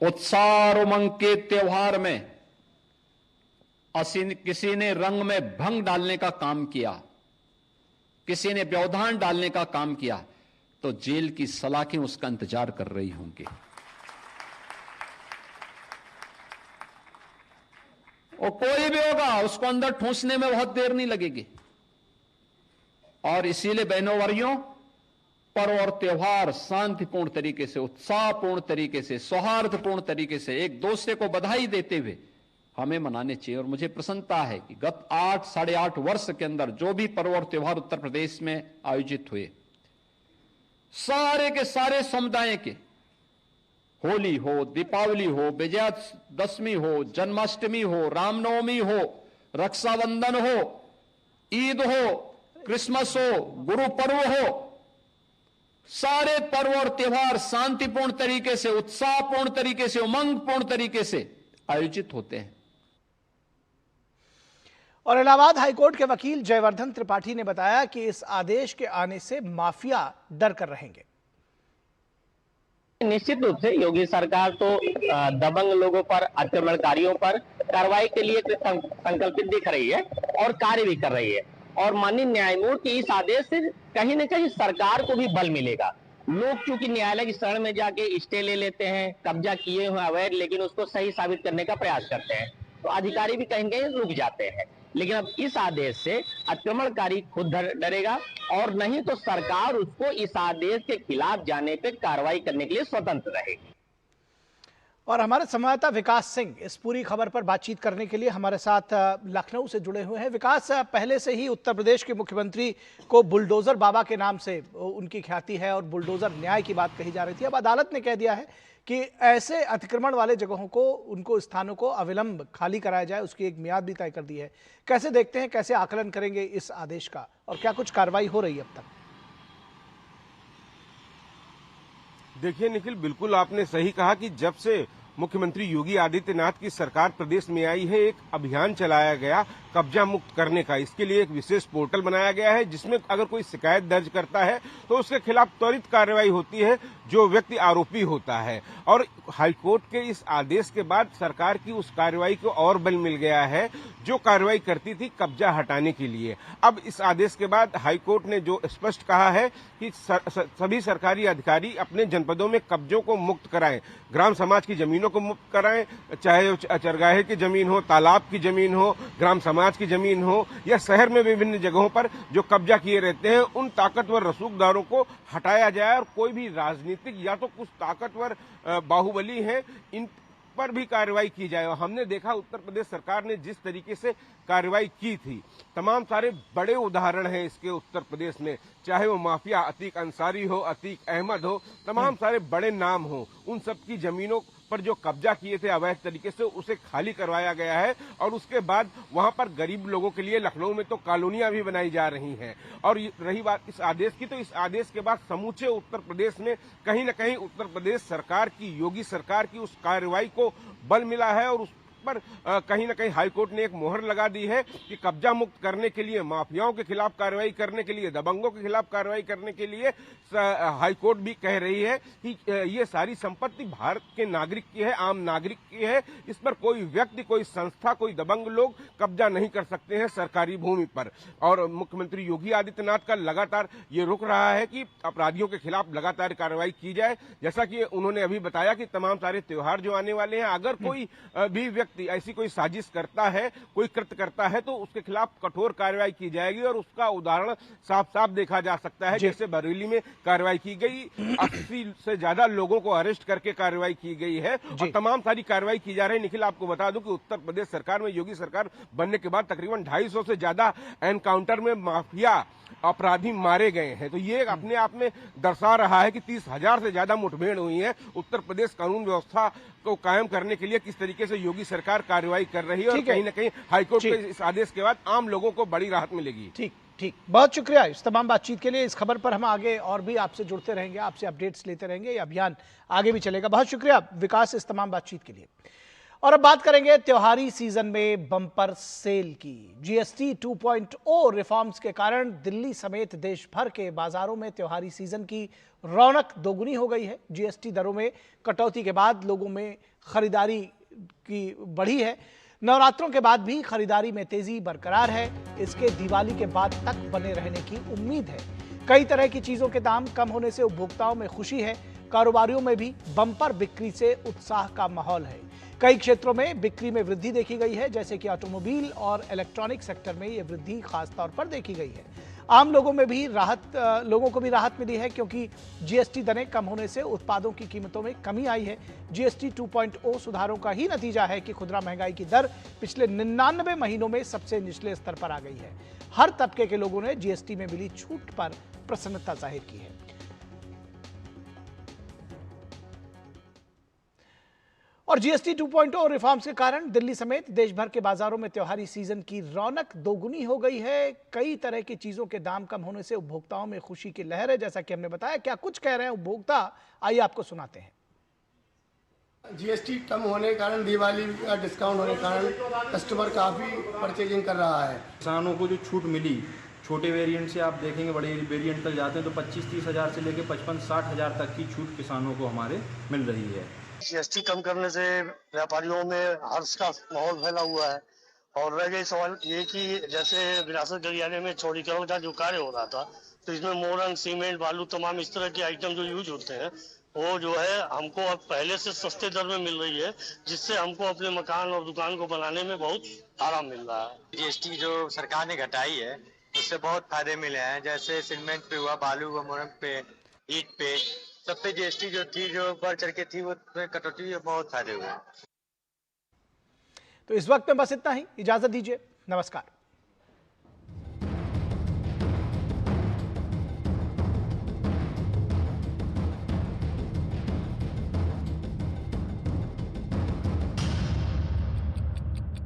उत्साह और उमंग के त्योहार में किसी ने रंग में भंग डालने का काम किया, किसी ने व्यवधान डालने का काम किया, तो जेल की सलाखें उसका इंतजार कर रही होंगी। और कोई भी होगा उसको अंदर ठूंसने में बहुत देर नहीं लगेगी। और इसीलिए बहनों वर्यों, पर्व और त्योहार शांतिपूर्ण तरीके से, उत्साहपूर्ण तरीके से, सौहार्दपूर्ण तरीके से एक दूसरे को बधाई देते हुए हमें मनाने चाहिए। और मुझे प्रसन्नता है कि गत 8-8.5 वर्ष के अंदर जो भी पर्व और त्योहार उत्तर प्रदेश में आयोजित हुए, सारे के सारे समुदाय के, होली हो, दीपावली हो, विजयादशमी हो, जन्माष्टमी हो, रामनवमी हो, रक्षाबंधन हो, ईद हो, क्रिसमस हो, गुरु पर्व हो, सारे पर्व और त्योहार शांतिपूर्ण तरीके से, उत्साहपूर्ण तरीके से, उमंगपूर्ण तरीके से आयोजित होते हैं। और इलाहाबाद हाईकोर्ट के वकील जयवर्धन त्रिपाठी ने बताया कि इस आदेश के आने से माफिया डर कर रहेंगे। निश्चित रूप से योगी सरकार तो दबंग लोगों पर, आक्रमणकारियों पर कार्रवाई के लिए संकल्पित दिख रही है और कार्य भी कर रही है। और माननीय न्यायमूर्ति इस आदेश से कहीं न कहीं सरकार को भी बल मिलेगा। लोग चूंकि न्यायालय की शरण में जाके स्टे ले लेते हैं, कब्जा किए हुए अवैध, लेकिन उसको सही साबित करने का प्रयास करते हैं, तो अधिकारी भी कहीं कहीं रुक जाते हैं। लेकिन अब इस आदेश से आक्रमणकारी खुद डरेगा और नहीं तो सरकार उसको इस आदेश के खिलाफ जाने पे कार्रवाई करने के लिए स्वतंत्र रहेगी। और हमारे संवाददाता विकास सिंह इस पूरी खबर पर बातचीत करने के लिए हमारे साथ लखनऊ से जुड़े हुए हैं। विकास, पहले से ही उत्तर प्रदेश के मुख्यमंत्री को बुलडोजर बाबा के नाम से उनकी ख्याति है और बुलडोजर न्याय की बात कही जा रही थी। अब अदालत ने कह दिया है कि ऐसे अतिक्रमण वाले जगहों को, उनको स्थानों को अविलंब खाली कराया जाए, उसकी एक मियाद भी तय कर दी है। कैसे देखते हैं, कैसे आकलन करेंगे इस आदेश का और क्या कुछ कार्रवाई हो रही है अब तक? देखिए निखिल, बिल्कुल आपने सही कहा कि जब से मुख्यमंत्री योगी आदित्यनाथ की सरकार प्रदेश में आई है, एक अभियान चलाया गया कब्जा मुक्त करने का। इसके लिए एक विशेष पोर्टल बनाया गया है जिसमें अगर कोई शिकायत दर्ज करता है तो उसके खिलाफ त्वरित कार्रवाई होती है जो व्यक्ति आरोपी होता है। और हाईकोर्ट के इस आदेश के बाद सरकार की उस कार्रवाई को और बल मिल गया है जो कार्रवाई करती थी कब्जा हटाने के लिए। अब इस आदेश के बाद हाईकोर्ट ने जो स्पष्ट कहा है कि सभी सरकारी अधिकारी अपने जनपदों में कब्जों को मुक्त कराएं, ग्राम समाज की जमीनों को मुक्त कराएं, चाहे चरगाहे की जमीन हो, तालाब की जमीन हो, ग्राम समाज की जमीन हो या शहर में विभिन्न जगहों पर जो कब्जा किए रहते हैं, उन ताकतवर रसूखदारों को हटाया जाए। और कोई भी राजनीतिक या तो कुछ ताकतवर बाहुबली हैं, इन पर भी कार्रवाई की जाए। और हमने देखा उत्तर प्रदेश सरकार ने जिस तरीके से कार्रवाई की थी, तमाम सारे बड़े उदाहरण हैं इसके उत्तर प्रदेश में, चाहे वो माफिया अतीक अंसारी हो, अतीक अहमद हो, तमाम सारे बड़े नाम हो, उन सब की जमीनों पर जो कब्जा किए थे अवैध तरीके से, उसे खाली करवाया गया है। और उसके बाद वहां पर गरीब लोगों के लिए लखनऊ में तो कॉलोनियां भी बनाई जा रही हैं। और रही बात इस आदेश की, तो इस आदेश के बाद समूचे उत्तर प्रदेश में कहीं न कहीं उत्तर प्रदेश सरकार की, योगी सरकार की उस कार्रवाई को बल मिला है और पर कहीं ना कहीं हाईकोर्ट ने एक मोहर लगा दी है कि कब्जा मुक्त करने के लिए, माफियाओं के खिलाफ कार्रवाई करने के लिए, दबंगों के खिलाफ कार्रवाई करने के लिए हाईकोर्ट भी कह रही है कि ये सारी संपत्ति भारत के नागरिक की है, आम नागरिक की है। इस पर कोई व्यक्ति, कोई संस्था, कोई दबंग लोग कब्जा नहीं कर सकते हैं सरकारी भूमि पर। और मुख्यमंत्री योगी आदित्यनाथ का लगातार ये रुख रहा है कि अपराधियों के खिलाफ लगातार कार्रवाई की जाए। जैसा कि उन्होंने अभी बताया कि तमाम सारे त्योहार जो आने वाले हैं, अगर कोई भी व्यक्ति ऐसी कोई साजिश करता है, कोई कृत्य करता है, तो उसके खिलाफ कठोर कार्रवाई की जाएगी। और उसका उदाहरण साफ साफ देखा जा सकता है, जैसे बरेली में कार्रवाई की गई, 80 से ज्यादा लोगों को अरेस्ट करके कार्रवाई की गई है और तमाम सारी कार्रवाई की जा रही है। निखिल, आपको बता दूं कि उत्तर प्रदेश सरकार में, योगी सरकार बनने के बाद तकरीबन 250 से ज्यादा एनकाउंटर में माफिया अपराधी मारे गए हैं। तो ये अपने आप में दर्शा रहा है कि 30,000 से ज्यादा मुठभेड़ हुई है। उत्तर प्रदेश कानून व्यवस्था को कायम करने के लिए किस तरीके से योगी सरकार कार्रवाई कर रही है और कहीं न कहीं हाईकोर्ट के इस आदेश के बाद आम लोगों को बड़ी राहत मिलेगी। ठीक, बहुत शुक्रिया इस तमाम बातचीत के लिए। इस खबर पर हम आगे और भी आपसे जुड़ते रहेंगे, आपसे अपडेट्स लेते रहेंगे। ये अभियान आगे भी चलेगा। बहुत शुक्रिया विकास इस तमाम बातचीत के लिए। और अब बात करेंगे त्योहारी सीजन में बम्पर सेल की। जीएसटी 2.0 रिफॉर्म्स के कारण दिल्ली समेत देश भर के बाजारों में त्योहारी सीजन की रौनक दोगुनी हो गई है। जीएसटी दरों में कटौती के बाद लोगों में खरीदारी की बढ़ी है। नवरात्रों के बाद भी खरीदारी में तेजी बरकरार है। इसके दिवाली के बाद तक बने रहने की उम्मीद है। कई तरह की चीजों के दाम कम होने से उपभोक्ताओं में खुशी है। कारोबारियों में भी बम्पर बिक्री से उत्साह का माहौल है। कई क्षेत्रों में बिक्री में वृद्धि देखी गई है, जैसे कि ऑटोमोबाइल और इलेक्ट्रॉनिक सेक्टर में यह वृद्धि खास तौर पर देखी गई है। आम लोगों को भी राहत मिली है, क्योंकि जीएसटी दरें कम होने से उत्पादों की कीमतों में कमी आई है। जीएसटी 2.0 सुधारों का ही नतीजा है कि खुदरा महंगाई की दर पिछले 99 महीनों में सबसे निचले स्तर पर आ गई है। हर तबके के लोगों ने जीएसटी में मिली छूट पर प्रसन्नता जाहिर की है। और जीएसटी 2.0 रिफॉर्म्स के कारण दिल्ली समेत देश भर के बाजारों में त्योहारी सीजन की रौनक दोगुनी हो गई है। कई तरह की चीजों के दाम कम होने से उपभोक्ताओं में खुशी की लहर है, जैसा कि हमने बताया। क्या कुछ कह रहे हैं उपभोक्ता, आइए आपको सुनाते हैं। जीएसटी कम होने के कारण, दिवाली का डिस्काउंट होने के कारण कस्टमर काफी परचेजिंग कर रहा है। किसानों को जो छूट मिली, छोटे वेरिएंट से आप देखेंगे बड़े वेरिएंट तक जाते हैं तो 25-30 हज़ार से लेकर 55-60 हज़ार तक की छूट किसानों को हमारे मिल रही है। जीएसटी कम करने से व्यापारियों में हर्ष का माहौल फैला हुआ है। और रह गई सवाल ये कि जैसे विरासत गरियाने में चौड़ीकरण का जो कार्य हो रहा था, तो इसमें मोरंग, सीमेंट, बालू, तमाम इस तरह के आइटम जो यूज होते हैं, वो जो है हमको अब पहले से सस्ते दर में मिल रही है, जिससे हमको अपने मकान और दुकान को बनाने में बहुत आराम मिल रहा है। जीएसटी जो सरकार ने घटाई है उससे बहुत फायदे मिले हैं, जैसे सीमेंट पे हुआ, बालू व मोरंग पे, ईट पे, सब पे जीएसटी जो थी, जो बढ़ चढ़ के थी, वो कटौती हुई, बहुत फायदे हुए। तो इस वक्त में बस इतना ही, इजाजत दीजिए, नमस्कार।